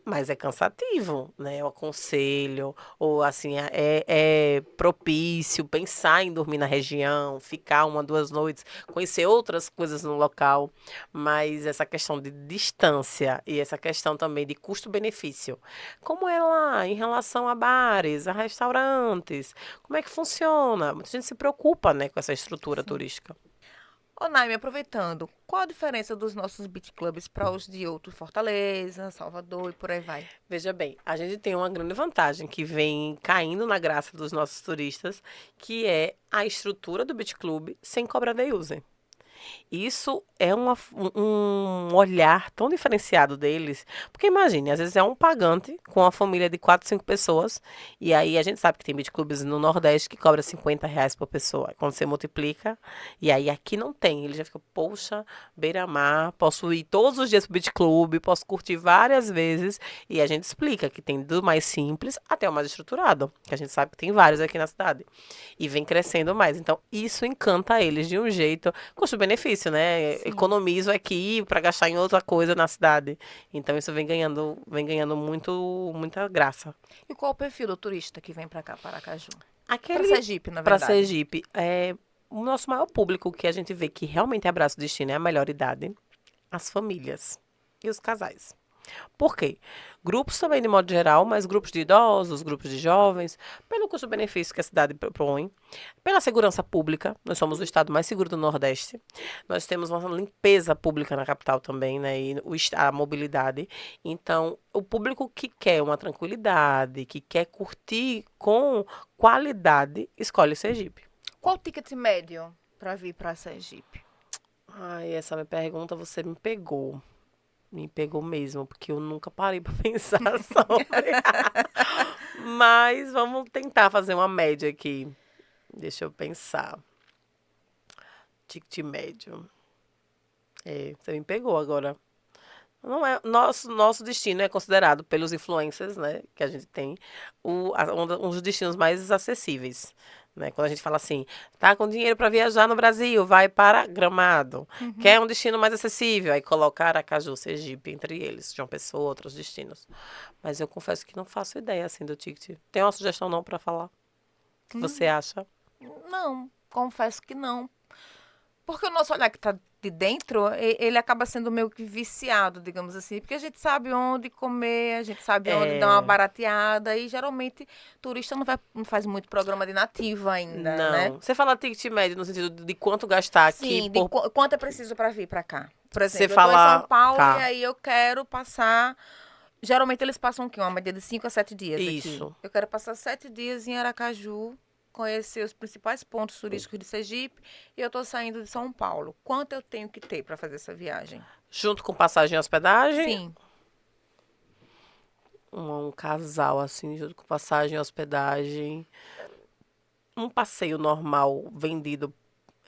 Mas é cansativo, né? Eu aconselho, ou assim, é propício pensar em dormir na região, ficar 1, 2 noites, conhecer outras coisas no local. Mas essa questão de distância e essa questão também de custo-benefício. Como é lá em relação a bares, a restaurantes? Como é que funciona? Muita gente se preocupa, né, com essa estrutura turística. Ô, Naime, aproveitando, qual a diferença dos nossos beach clubs para os de outros, Fortaleza, Salvador e por aí vai? Veja bem, a gente tem uma grande vantagem que vem caindo na graça dos nossos turistas, que é a estrutura do beach club sem cobrar day user. Isso é um olhar tão diferenciado deles. Porque imagine, às vezes é um pagante com uma família de 4, 5 pessoas. E aí a gente sabe que tem beach clubs no Nordeste que cobra R$ 50 por pessoa. Quando você multiplica, e aí aqui não tem. Ele já fica, poxa, beira-mar, posso ir todos os dias pro beach club, posso curtir várias vezes. E a gente explica que tem do mais simples até o mais estruturado. Que a gente sabe que tem vários aqui na cidade. E vem crescendo mais. Então, isso encanta eles de um jeito. Custo-benefício, né? Sim. Economizo aqui para gastar em outra coisa na cidade. Então, isso vem ganhando muita graça. E qual o perfil do turista que vem para cá, para Aracaju? Para Sergipe, na Para verdade. Sergipe, o nosso maior público que a gente vê que realmente abraça o destino é a melhor idade, as famílias e os casais. Por quê? Grupos também, de modo geral, mas grupos de idosos, grupos de jovens, pelo custo-benefício que a cidade propõe, pela segurança pública, nós somos o estado mais seguro do Nordeste, nós temos uma limpeza pública na capital também, né, e a mobilidade. Então, o público que quer uma tranquilidade, que quer curtir com qualidade, escolhe Sergipe. Qual o ticket médio para vir para Sergipe? Ai, essa minha pergunta você me pegou. Me pegou mesmo, porque eu nunca parei pra pensar sobre. Mas vamos tentar fazer uma média aqui. Deixa eu pensar. Ticket médio. Você me pegou agora. Não é, nosso destino é considerado pelos influencers, né, que a gente tem, um dos destinos mais acessíveis. Né? Quando a gente fala assim, tá com dinheiro para viajar no Brasil, vai para Gramado. Quer um destino mais acessível? Aí coloca Aracaju, Sergipe, entre eles, João Pessoa, outros destinos. Mas eu confesso que não faço ideia assim do ticket. Tem uma sugestão não para falar? O que você acha? Não, confesso que não. Porque o nosso olhar que está de dentro, ele acaba sendo meio que viciado, digamos assim. Porque a gente sabe onde comer, a gente sabe onde dar uma barateada. E geralmente turista não faz muito programa de nativa ainda, né? Não. Você fala ticket médio no sentido de quanto gastar aqui Sim, por... quanto é preciso para vir para cá. Por Você exemplo, eu estou em fala... São Paulo Tá. e aí eu quero passar. Geralmente eles passam o quê? Uma média de 5 a 7 dias Isso. aqui. Eu quero passar 7 dias em Aracaju, conhecer os principais pontos turísticos de Sergipe e eu estou saindo de São Paulo. Quanto eu tenho que ter para fazer essa viagem? Junto com passagem e hospedagem? Sim. Um casal, assim, junto com passagem e hospedagem. Um passeio normal vendido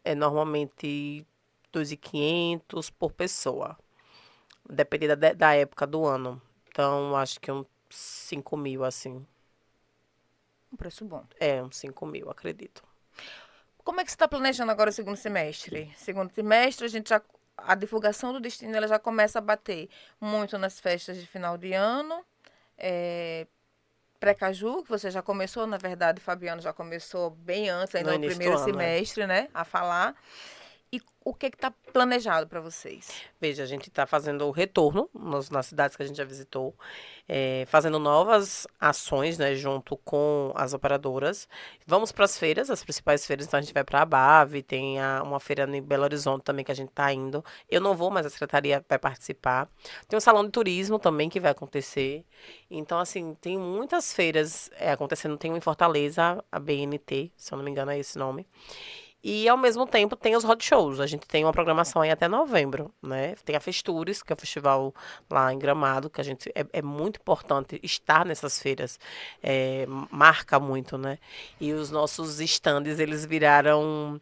é normalmente 2.500 por pessoa. Dependendo da época do ano. Então, acho que uns 5.000, assim. Um preço bom. Uns 5.000, acredito. Como é que você está planejando agora o segundo semestre? Segundo semestre, a divulgação do destino ela já começa a bater muito nas festas de final de ano. Pré-Caju, que você já começou, na verdade, Fabiano já começou bem antes, ainda no primeiro semestre, né, a falar. E o que está planejado para vocês? Veja, a gente está fazendo o retorno nas cidades que a gente já visitou, fazendo novas ações, né, junto com as operadoras. Vamos para as feiras, as principais feiras, então a gente vai para a Abave, tem uma feira em Belo Horizonte também que a gente está indo. Eu não vou, mas a secretaria vai participar. Tem um salão de turismo também que vai acontecer. Então, assim, tem muitas feiras acontecendo. Tem uma em Fortaleza, a BNT, se eu não me engano é esse nome. E, ao mesmo tempo, tem os hot shows. A gente tem uma programação aí até novembro, né? Tem a Festures, que é o festival lá em Gramado, que a gente é muito importante estar nessas feiras. Marca muito, né? E os nossos stands, eles viraram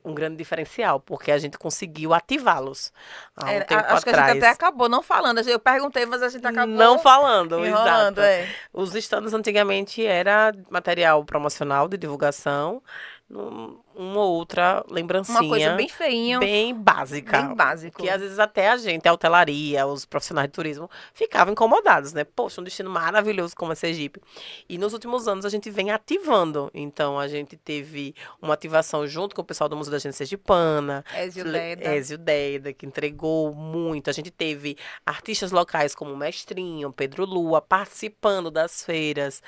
um grande diferencial, porque a gente conseguiu ativá-los há um tempo acho que a gente até atrás. acabou não falando. Eu perguntei, mas a gente acabou Não falando, enrolando. exato. Os stands antigamente era material promocional de divulgação, uma ou outra lembrancinha. Uma coisa bem feinha. Bem básica. Bem básico. Que às vezes até a gente, a hotelaria, os profissionais de turismo, ficavam incomodados, né? Poxa, um destino maravilhoso como é Sergipe. E nos últimos anos a gente vem ativando. Então a gente teve uma ativação junto com o pessoal do Museu da Gente Sergipana. Ézio Deda, que entregou muito. A gente teve artistas locais como o Mestrinho, Pedro Lua, participando das feiras,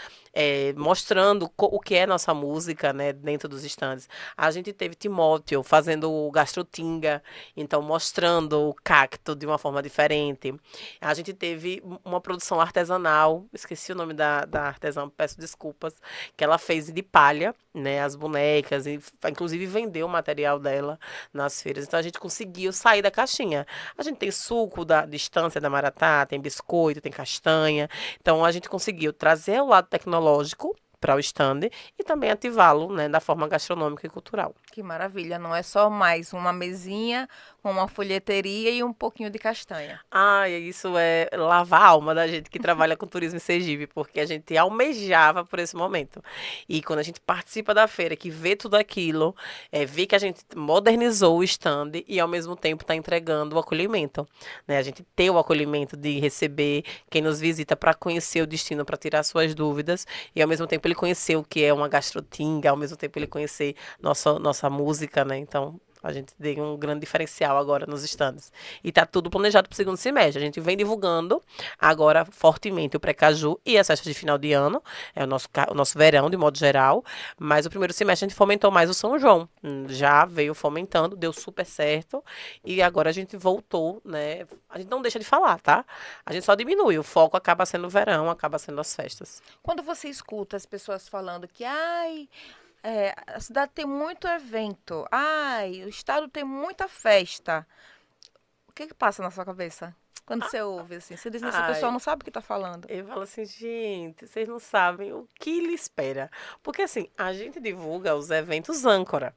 mostrando o que é nossa música, né, dentro dos estandes. A gente teve Timóteo fazendo o Gastrotinga, então mostrando o cacto de uma forma diferente. A gente teve uma produção artesanal, esqueci o nome da artesã, peço desculpas, que ela fez de palha, né, as bonecas, e inclusive vendeu o material dela nas feiras. Então a gente conseguiu sair da caixinha. A gente tem suco da distância da Maratá, tem biscoito, tem castanha. Então a gente conseguiu trazer o lado tecnológico para o stand e também ativá-lo, né, da forma gastronômica e cultural. Que maravilha, não é só mais uma mesinha com uma folheteria e um pouquinho de castanha. Isso é lavar a alma da gente que trabalha com turismo em Sergipe, porque a gente almejava por esse momento. E quando a gente participa da feira, que vê tudo aquilo, vê que a gente modernizou o stand e ao mesmo tempo está entregando o acolhimento, né? A gente tem o acolhimento de receber quem nos visita para conhecer o destino, para tirar suas dúvidas e ao mesmo tempo ele conhecer o que é uma gastrotinga, ao mesmo tempo ele conhecer nossa música, né? Então, a gente tem um grande diferencial agora nos stands. E tá tudo planejado para o segundo semestre. A gente vem divulgando agora fortemente o Pré-Caju e as festas de final de ano. É o nosso verão, de modo geral. Mas o primeiro semestre a gente fomentou mais o São João. Já veio fomentando, deu super certo. E agora a gente voltou, né? A gente não deixa de falar, tá? A gente só diminui. O foco acaba sendo o verão, acaba sendo as festas. Quando você escuta as pessoas falando que, ai, a cidade tem muito evento, ai, o estado tem muita festa, o que que passa na sua cabeça? Quando você ouve assim, você diz, essa pessoa Ai, não sabe o que está falando. eu falo assim, gente, vocês não sabem o que lhe espera. Porque assim, a gente divulga os eventos âncora.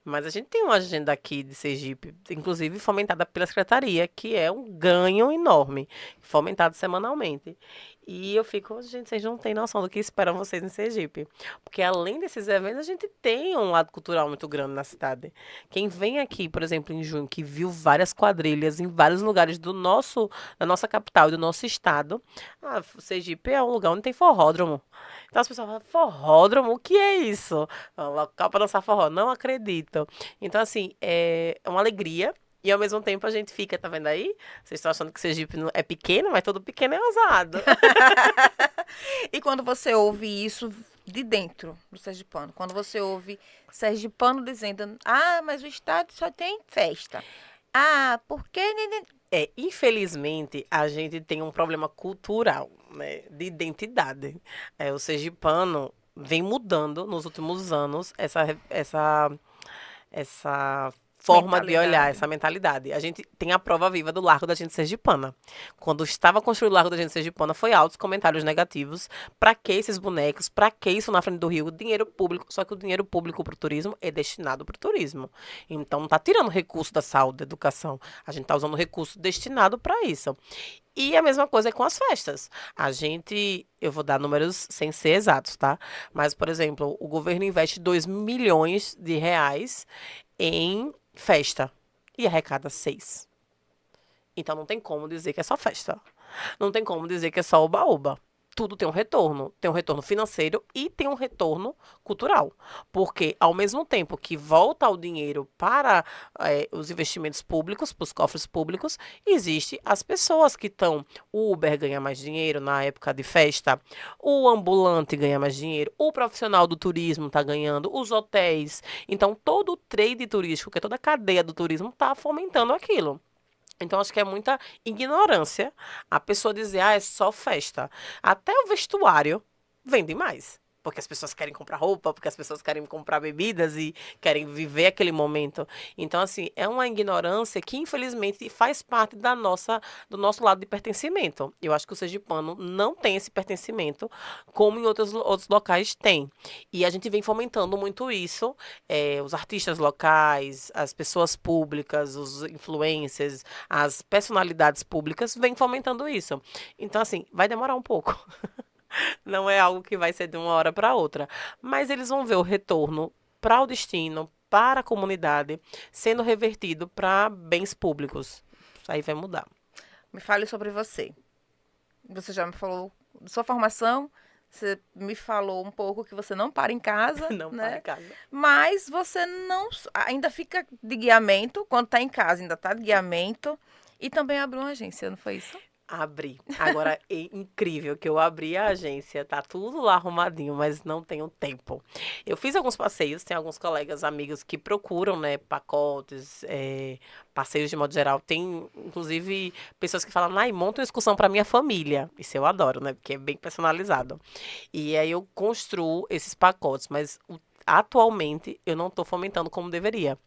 Mas a gente tem uma agenda aqui de Sergipe, inclusive fomentada pela Secretaria, que é um ganho enorme, fomentado semanalmente. E eu fico, gente, vocês não têm noção do que esperam vocês em Sergipe. Porque além desses eventos, a gente tem um lado cultural muito grande na cidade. Quem vem aqui, por exemplo, em junho, que viu várias quadrilhas em vários lugares da nossa capital e do nosso estado, Sergipe é um lugar onde tem forródromo. Então as pessoas falam, forródromo? O que é isso? Um local para dançar forró. Não acredito. Então, assim, é uma alegria. E ao mesmo tempo a gente fica, tá vendo aí? Vocês estão achando que Sergipe é pequeno, mas todo pequeno é ousado. E quando você ouve isso de dentro do sergipano, quando você ouve sergipano dizendo, mas o estado só tem festa. Por que... Infelizmente, a gente tem um problema cultural, né, de identidade. O sergipano vem mudando nos últimos anos essa forma de olhar, Mentalidade. essa mentalidade. A gente tem a prova viva do Largo da Gente Sergipana. Quando estava construído o Largo da Gente Sergipana, foi altos comentários negativos. Pra que esses bonecos? Pra que isso na frente do rio? Dinheiro público. Só que o dinheiro público pro turismo é destinado pro turismo. Então, não tá tirando recurso da saúde, da educação. A gente tá usando recurso destinado para isso. E a mesma coisa é com as festas. Eu vou dar números sem ser exatos, tá? Mas, por exemplo, o governo investe 2 milhões de reais em festa e arrecada 6. Então não tem como dizer que é só festa. Não tem como dizer que é só oba-oba. Tudo tem um retorno. Tem um retorno financeiro e tem um retorno cultural. Porque, ao mesmo tempo que volta o dinheiro para os investimentos públicos, para os cofres públicos, existe as pessoas que estão. O Uber ganha mais dinheiro na época de festa, o ambulante ganha mais dinheiro, o profissional do turismo está ganhando, os hotéis. Então, todo o trade turístico, que é toda a cadeia do turismo, está fomentando aquilo. Então, acho que é muita ignorância a pessoa dizer, é só festa. Até o vestuário vende mais. Porque as pessoas querem comprar roupa, porque as pessoas querem comprar bebidas e querem viver aquele momento. Então, assim, é uma ignorância que, infelizmente, faz parte do nosso lado de pertencimento. Eu acho que o sergipano não tem esse pertencimento, como em outros locais tem. E a gente vem fomentando muito isso. Os artistas locais, as pessoas públicas, os influencers, as personalidades públicas vêm fomentando isso. Então, assim, vai demorar um pouco. Não é algo que vai ser de uma hora para outra. Mas eles vão ver o retorno para o destino, para a comunidade, sendo revertido para bens públicos. Isso aí vai mudar. Me fale sobre você. Você já me falou da sua formação, você me falou um pouco que você não para em casa, Não para em né? casa. Mas você não ainda fica de guiamento, quando está em casa, ainda está de guiamento. E também abriu uma agência, não foi isso? Abri. Agora é incrível que eu abri a agência, tá tudo lá arrumadinho, mas não tenho tempo. Eu fiz alguns passeios, tem alguns colegas, amigos que procuram, né, pacotes, passeios de modo geral. Tem, inclusive, pessoas que falam, monta uma excursão para minha família. Isso eu adoro, né, porque é bem personalizado. E aí eu construo esses pacotes, mas atualmente eu não estou fomentando como deveria.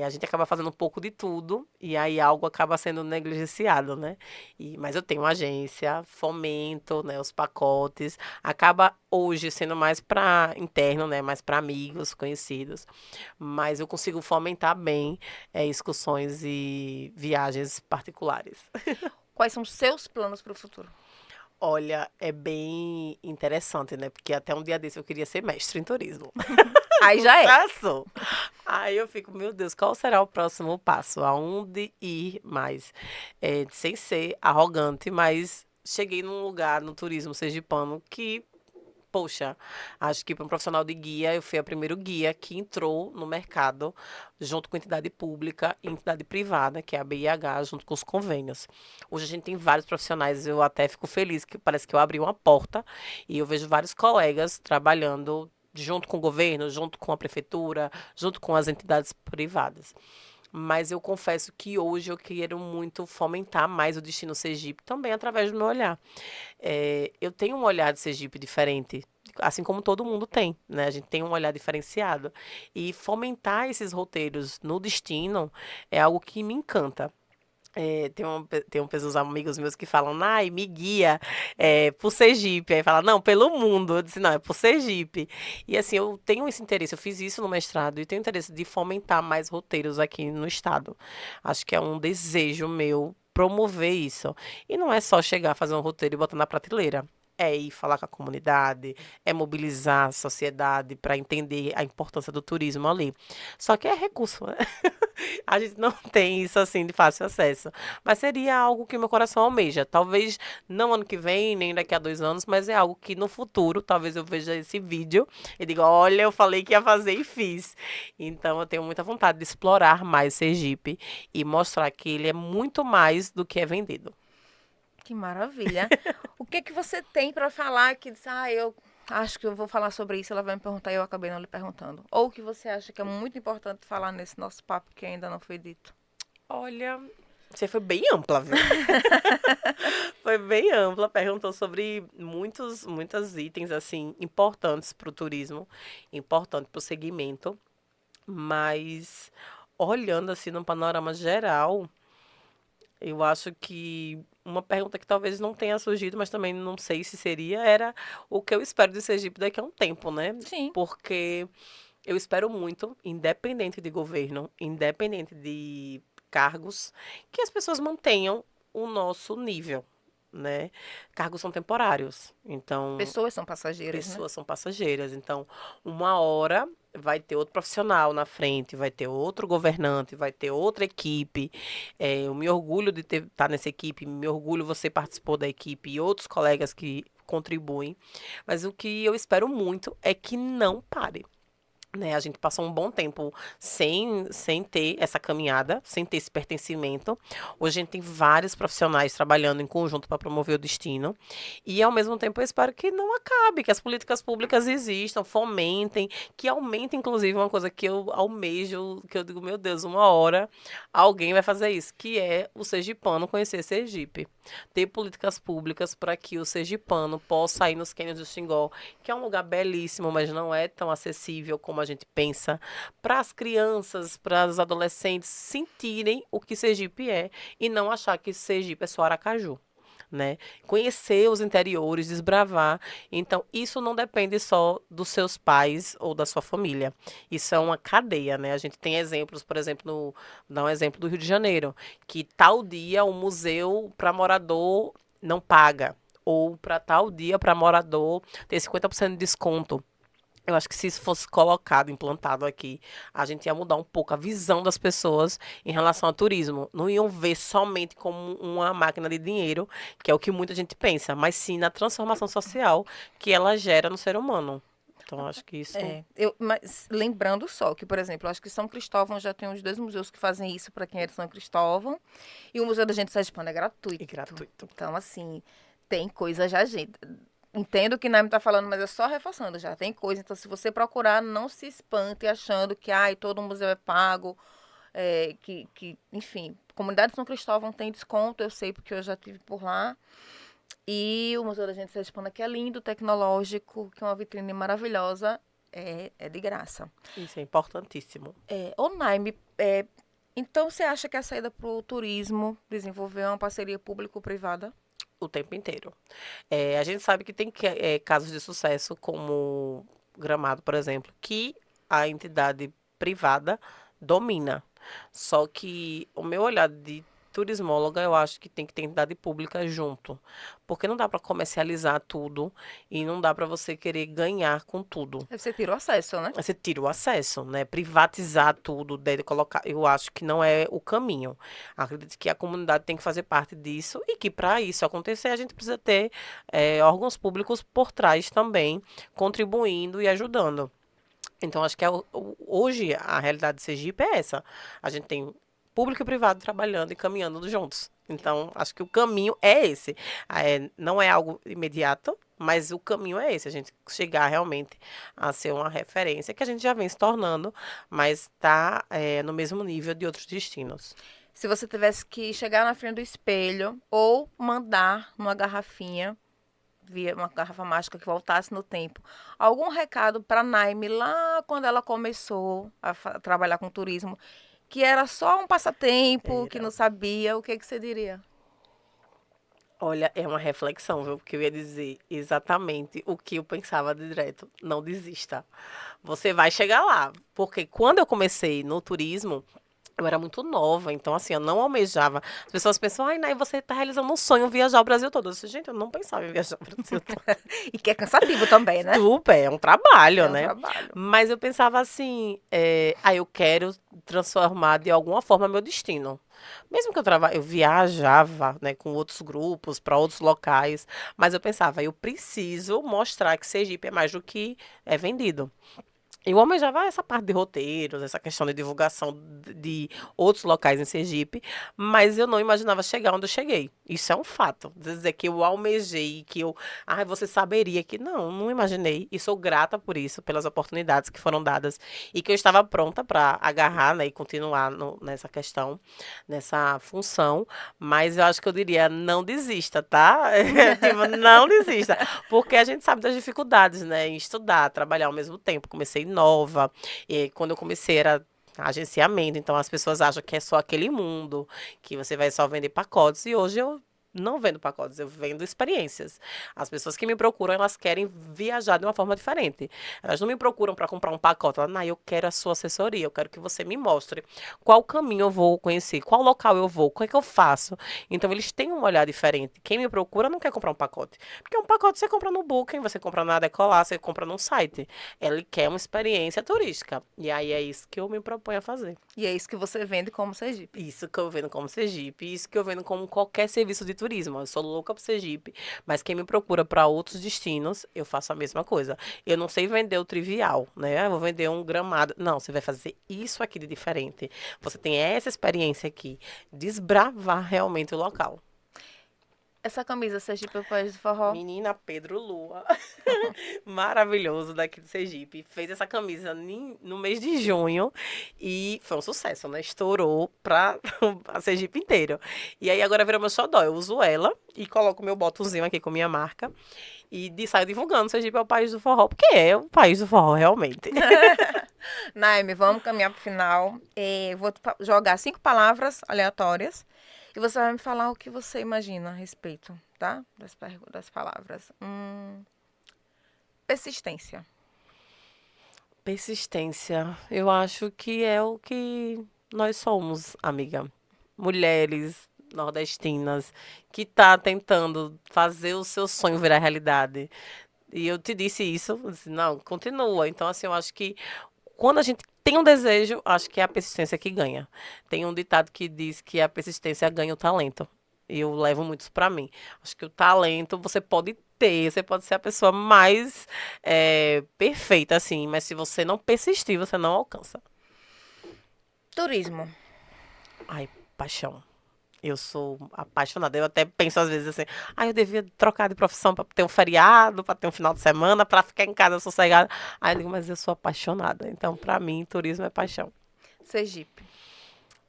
A gente acaba fazendo um pouco de tudo e aí algo acaba sendo negligenciado, né? Mas eu tenho uma agência, fomento, né, os pacotes, acaba hoje sendo mais para interno, né, mais para amigos, conhecidos, mas eu consigo fomentar bem excursões e viagens particulares. Quais são os seus planos para o futuro? Olha, é bem interessante, né? Porque até um dia desse eu queria ser mestre em turismo. Aí já é. Sucesso! Aí eu fico, meu Deus, qual será o próximo passo? Aonde ir mais? Sem ser arrogante, mas cheguei num lugar no turismo sergipano que poxa, acho que para um profissional de guia, eu fui a primeiro guia que entrou no mercado junto com entidade pública e entidade privada, que é a BIH, junto com os convênios. Hoje a gente tem vários profissionais, eu até fico feliz, que parece que eu abri uma porta e eu vejo vários colegas trabalhando junto com o governo, junto com a prefeitura, junto com as entidades privadas. Mas eu confesso que hoje eu quero muito fomentar mais o destino Sergipe, também através do meu olhar. Eu tenho um olhar de Sergipe diferente, assim como todo mundo tem, né? A gente tem um olhar diferenciado. E fomentar esses roteiros no destino é algo que me encanta. Tem pessoas, amigos meus que falam, Nai, me guia por Sergipe. Aí fala, não, pelo mundo. Eu disse, não, é por Sergipe. E assim, eu tenho esse interesse, eu fiz isso no mestrado e tenho interesse de fomentar mais roteiros aqui no estado. Acho que é um desejo meu promover isso. E não é só chegar, fazer um roteiro e botar na prateleira. É ir falar com a comunidade, é mobilizar a sociedade para entender a importância do turismo ali. Só que é recurso, né? A gente não tem isso assim de fácil acesso. Mas seria algo que meu coração almeja. Talvez não ano que vem, nem daqui a 2 anos, mas é algo que no futuro, talvez eu veja esse vídeo e diga, olha, eu falei que ia fazer e fiz. Então eu tenho muita vontade de explorar mais Sergipe e mostrar que ele é muito mais do que é vendido. Que maravilha. O que que você tem para falar que diz, eu acho que eu vou falar sobre isso, ela vai me perguntar e eu acabei não lhe perguntando. Ou o que você acha que é muito importante falar nesse nosso papo que ainda não foi dito? Olha, você foi bem ampla, viu? Foi bem ampla, perguntou sobre muitos itens assim importantes para o turismo, importante para o segmento, mas olhando assim no panorama geral, eu acho que uma pergunta que talvez não tenha surgido, mas também não sei se seria, era o que eu espero de Sergipe daqui a um tempo, né? Sim. Porque eu espero muito, independente de governo, independente de cargos, que as pessoas mantenham o nosso nível, né? Cargos são temporários, então Pessoas são passageiras, né? pessoas são passageiras. Então, uma hora vai ter outro profissional na frente, vai ter outro governante, vai ter outra equipe. Eu me orgulho de estar nessa equipe, me orgulho você participou da equipe e outros colegas que contribuem. Mas o que eu espero muito é que não pare. Né, a gente passou um bom tempo sem ter essa caminhada, sem ter esse pertencimento. Hoje a gente tem vários profissionais trabalhando em conjunto para promover o destino. E, ao mesmo tempo, eu espero que não acabe, que as políticas públicas existam, fomentem, que aumentem, inclusive, uma coisa que eu almejo, que eu digo, meu Deus, uma hora alguém vai fazer isso, que é o sergipano conhecer Sergipe. Ter políticas públicas para que o sergipano possa ir nos cânions do Xingó, que é um lugar belíssimo, mas não é tão acessível como a gente pensa, para as crianças, para os adolescentes sentirem o que Sergipe é e não achar que Sergipe é só Aracaju. Né? Conhecer os interiores, desbravar. Então, isso não depende só dos seus pais ou da sua família. Isso é uma cadeia, né? A gente tem exemplos, por exemplo, dar um exemplo do Rio de Janeiro, que tal dia o museu para morador não paga, ou para tal dia para morador ter 50% de desconto. Eu acho que se isso fosse colocado, implantado aqui, a gente ia mudar um pouco a visão das pessoas em relação ao turismo. Não iam ver somente como uma máquina de dinheiro, que é o que muita gente pensa, mas sim na transformação social que ela gera no ser humano. Então, acho que isso. Mas lembrando só que, por exemplo, acho que São Cristóvão já tem uns 2 museus que fazem isso para quem é de São Cristóvão. E o Museu da Gente Sergipana é gratuito. E gratuito. Então, assim, tem coisa já, gente. Entendo o que Naime está falando, mas é só reforçando, já tem coisa. Então, se você procurar, não se espante achando que todo museu é pago. Enfim, Comunidade de São Cristóvão tem desconto, eu sei porque eu já estive por lá. E o Museu da Gente Sergipana, que é lindo, tecnológico, que é uma vitrine maravilhosa, é de graça. Isso é importantíssimo. Ô Naime, então você acha que a saída para o turismo desenvolver uma parceria público-privada? O tempo inteiro. A gente sabe que tem casos de sucesso, como Gramado, por exemplo, que a entidade privada domina. Só que o meu olhar de turismóloga, eu acho que tem que ter entidade pública junto. Porque não dá para comercializar tudo e não dá para você querer ganhar com tudo. Você tira o acesso, né? Você tira o acesso, né? Privatizar tudo, colocar, eu acho que não é o caminho. Acredito que a comunidade tem que fazer parte disso e que para isso acontecer a gente precisa ter órgãos públicos por trás também, contribuindo e ajudando. Então, acho que hoje a realidade de Sergipe é essa. A gente tem público e privado trabalhando e caminhando juntos. Então, acho que o caminho é esse. Não é algo imediato, mas o caminho é esse. A gente chegar realmente a ser uma referência, que a gente já vem se tornando, mas está no mesmo nível de outros destinos. Se você tivesse que chegar na frente do espelho ou mandar numa garrafinha, via uma garrafa mágica que voltasse no tempo, algum recado para Naime lá quando ela começou a trabalhar com turismo, que era só um passatempo, que não sabia, o que você diria? Olha, é uma reflexão, viu? Porque eu ia dizer exatamente o que eu pensava direto. Não desista. Você vai chegar lá. Porque quando eu comecei no turismo, eu era muito nova, então assim, eu não almejava. As pessoas pensam, ai, Nai, você tá realizando um sonho viajar o Brasil todo. Eu disse, gente, eu não pensava em viajar o Brasil todo. E que é cansativo também, né? Super, é um trabalho, É um né? trabalho. Mas eu pensava assim, eu quero transformar de alguma forma meu destino. Mesmo que eu viajava, né, com outros grupos para outros locais, mas eu pensava, eu preciso mostrar que Sergipe é mais do que é vendido. Eu almejava essa parte de roteiros, essa questão de divulgação de outros locais em Sergipe, mas eu não imaginava chegar onde eu cheguei. Isso é um fato. Dizer que eu almejei, que você saberia que não imaginei. E sou grata por isso, pelas oportunidades que foram dadas e que eu estava pronta para agarrar, né, e continuar nessa questão, nessa função. Mas eu acho que eu diria, não desista, tá? Tipo, não desista. Porque a gente sabe das dificuldades, né, em estudar, trabalhar ao mesmo tempo. Comecei nova, e quando eu comecei era agenciamento, então as pessoas acham que é só aquele mundo, que você vai só vender pacotes, e hoje eu não vendo pacotes, eu vendo experiências. As pessoas que me procuram, elas querem viajar de uma forma diferente. Elas não me procuram para comprar um pacote. Elas, eu quero a sua assessoria, eu quero que você me mostre qual caminho eu vou conhecer, qual local eu vou, o que é que eu faço. Então, eles têm um olhar diferente. Quem me procura não quer comprar um pacote. Porque um pacote você compra no Booking, você compra na Decolar, você compra num site. Ele quer uma experiência turística. E aí é isso que eu me proponho a fazer. E é isso que você vende como Sergipe. Isso que eu vendo como Sergipe, isso que eu vendo como qualquer serviço de turismo. Eu sou louca pro Sergipe, mas quem me procura para outros destinos, eu faço a mesma coisa. Eu não sei vender o trivial, né? Eu vou vender um Gramado. Não, você vai fazer isso aqui de diferente. Você tem essa experiência aqui, desbravar realmente o local. Essa camisa Sergipe é o País do Forró. Menina Pedro Lua, maravilhoso daqui de Sergipe, fez essa camisa no mês de junho e foi um sucesso, né? Estourou pra a Sergipe inteiro. E aí agora virou meu xodó. Eu uso ela e coloco meu botãozinho aqui com minha marca e saio divulgando Sergipe é o país do forró, porque é o país do forró, realmente. Naime, vamos caminhar para o final. Vou jogar 5 palavras aleatórias e você vai me falar o que você imagina a respeito, tá? Das palavras. Persistência. Persistência, eu acho que é o que nós somos, amiga. Mulheres nordestinas que tá tentando fazer o seu sonho virar realidade. E eu te disse isso, eu disse, não, continua. Então, assim, eu acho que quando a gente tem um desejo, acho que é a persistência que ganha. Tem um ditado que diz que a persistência ganha o talento. E eu levo muito isso pra mim. Acho que o talento você pode ter, você pode ser a pessoa mais perfeita, assim, mas se você não persistir, você não alcança. Turismo. Ai, paixão. Eu sou apaixonada. Eu até penso às vezes assim, eu devia trocar de profissão para ter um feriado, para ter um final de semana, para ficar em casa sossegada. Aí eu digo, mas eu sou apaixonada. Então, para mim, turismo é paixão. Sergipe.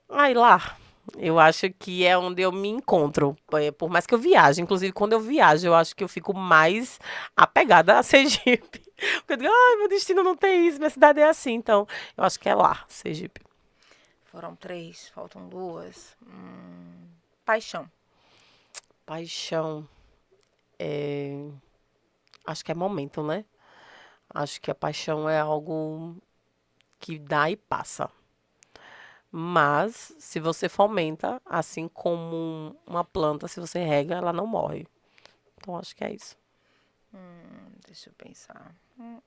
Aí lá, eu acho que é onde eu me encontro. Por mais que eu viaje, inclusive quando eu viajo, eu acho que eu fico mais apegada a Sergipe. Porque eu digo, meu destino não tem isso, minha cidade é assim. Então, eu acho que é lá, Sergipe. Foram 3, faltam 2. Paixão. Paixão. Acho que é momento, né? Acho que a paixão é algo que dá e passa. Mas, se você fomenta, assim como uma planta, se você rega, ela não morre. Então, acho que é isso. Deixa eu pensar.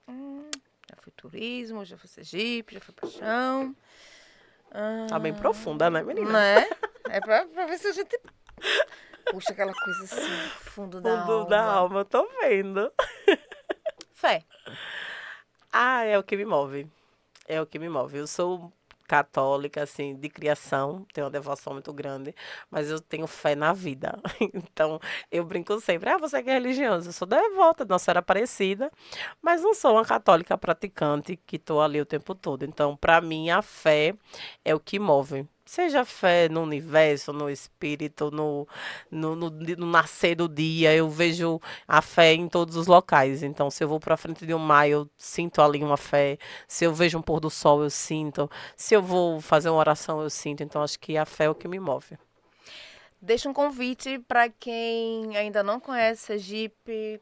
Já foi turismo, já foi Sergipe, já foi Paixão. Tá bem profunda, né, menina? Né? É pra ver se a gente puxa aquela coisa assim, do fundo da Fundo da alma. alma, tô vendo. Fé. Ah, é o que me move. É o que me move. Eu sou católica, assim, de criação, tenho uma devoção muito grande, mas eu tenho fé na vida. Então, eu brinco sempre, você que é religioso, eu sou devota, Nossa Senhora Aparecida, mas não sou uma católica praticante que estou ali o tempo todo. Então, para mim, a fé é o que move. Seja fé no universo, no espírito, no nascer do dia, eu vejo a fé em todos os locais. Então, se eu vou para frente de um mar, eu sinto ali uma fé. Se eu vejo um pôr do sol, eu sinto. Se eu vou fazer uma oração, eu sinto. Então, acho que a fé é o que me move. Deixa um convite para quem ainda não conhece Sergipe.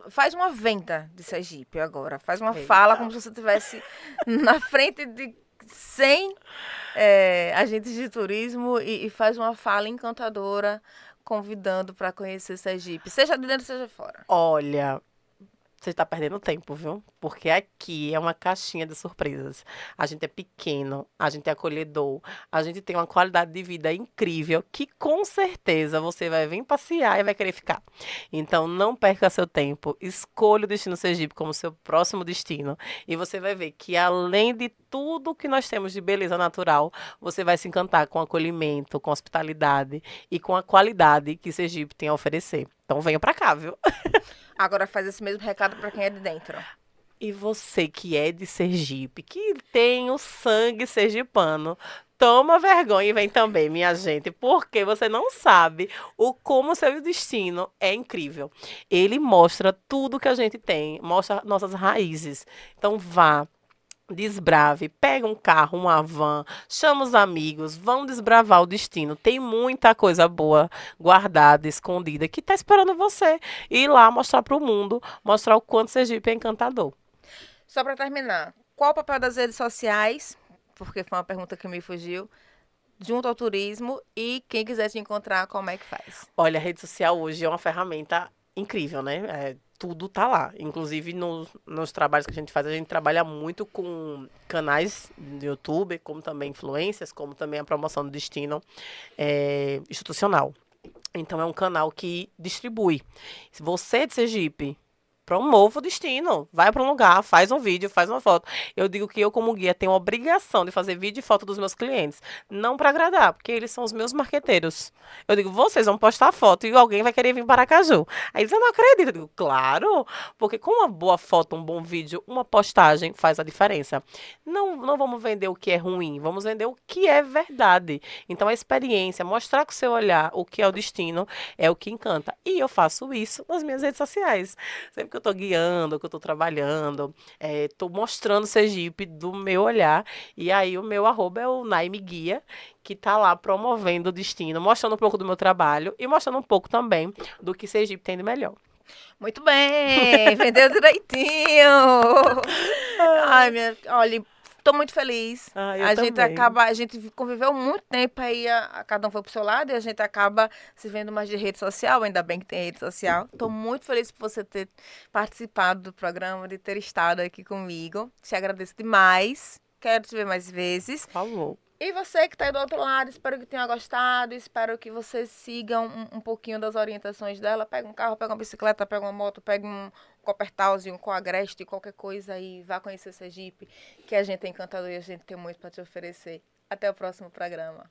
Faz uma venda de Sergipe agora. Faz uma fala Eita. como se você estivesse na frente de 100 agentes de turismo e faz uma fala encantadora convidando para conhecer Sergipe. Seja de dentro, seja fora. Olha, você está perdendo tempo, viu? Porque aqui é uma caixinha de surpresas. A gente é pequeno, a gente é acolhedor, a gente tem uma qualidade de vida incrível que com certeza você vai vir passear e vai querer ficar. Então não perca seu tempo, escolha o Destino Sergipe como seu próximo destino e você vai ver que além de tudo que nós temos de beleza natural, você vai se encantar com acolhimento, com hospitalidade e com a qualidade que Sergipe tem a oferecer. Então venha pra cá, viu? Agora faz esse mesmo recado para quem é de dentro. E você que é de Sergipe, que tem o sangue sergipano, toma vergonha e vem também, minha gente, porque você não sabe o como o seu destino é incrível. Ele mostra tudo que a gente tem, mostra nossas raízes. Então vá, desbrave, pega um carro, uma van, chama os amigos, vão desbravar o destino. Tem muita coisa boa guardada, escondida, que está esperando você ir lá mostrar para o mundo, mostrar o quanto Sergipe é encantador. Só para terminar, qual o papel das redes sociais? Porque foi uma pergunta que me fugiu. Junto ao turismo e quem quiser te encontrar, como é que faz? Olha, a rede social hoje é uma ferramenta incrível, né? Tudo tá lá. Inclusive nos trabalhos que a gente trabalha muito com canais do YouTube, como também influências, como também a promoção do destino institucional. Então é um canal que distribui. Se você é de Sergipe, promova o destino. Vai para um lugar, faz um vídeo, faz uma foto. Eu digo que eu, como guia, tenho a obrigação de fazer vídeo e foto dos meus clientes. Não para agradar, porque eles são os meus marqueteiros. Eu digo, vocês vão postar foto e alguém vai querer vir para Aracaju. Aí eles, eu não acredito. Eu digo, claro, porque com uma boa foto, um bom vídeo, uma postagem faz a diferença. Não vamos vender o que é ruim, vamos vender o que é verdade. Então a experiência, mostrar com o seu olhar o que é o destino, é o que encanta. E eu faço isso nas minhas redes sociais. Sempre que eu estou guiando, que eu estou trabalhando, estou mostrando Sergipe do meu olhar. E aí o meu arroba é o Naime Guia, que está lá promovendo o destino, mostrando um pouco do meu trabalho e mostrando um pouco também do que Sergipe tem de melhor. Muito bem, vendeu direitinho. Ai, olha, tô muito feliz. Ah, eu A gente também. acaba, a gente conviveu muito tempo aí, cada um foi pro seu lado e a gente acaba se vendo mais de rede social, ainda bem que tem rede social. Tô muito feliz por você ter participado do programa, de ter estado aqui comigo. Te agradeço demais. Quero te ver mais vezes. Por favor. E você que está aí do outro lado, espero que tenha gostado, espero que você siga um pouquinho das orientações dela. Pega um carro, pega uma bicicleta, pega uma moto, pega um Coppertalzinho, um Coagreste, qualquer coisa aí, vá conhecer Sergipe, que a gente é encantador e a gente tem muito para te oferecer. Até o próximo programa.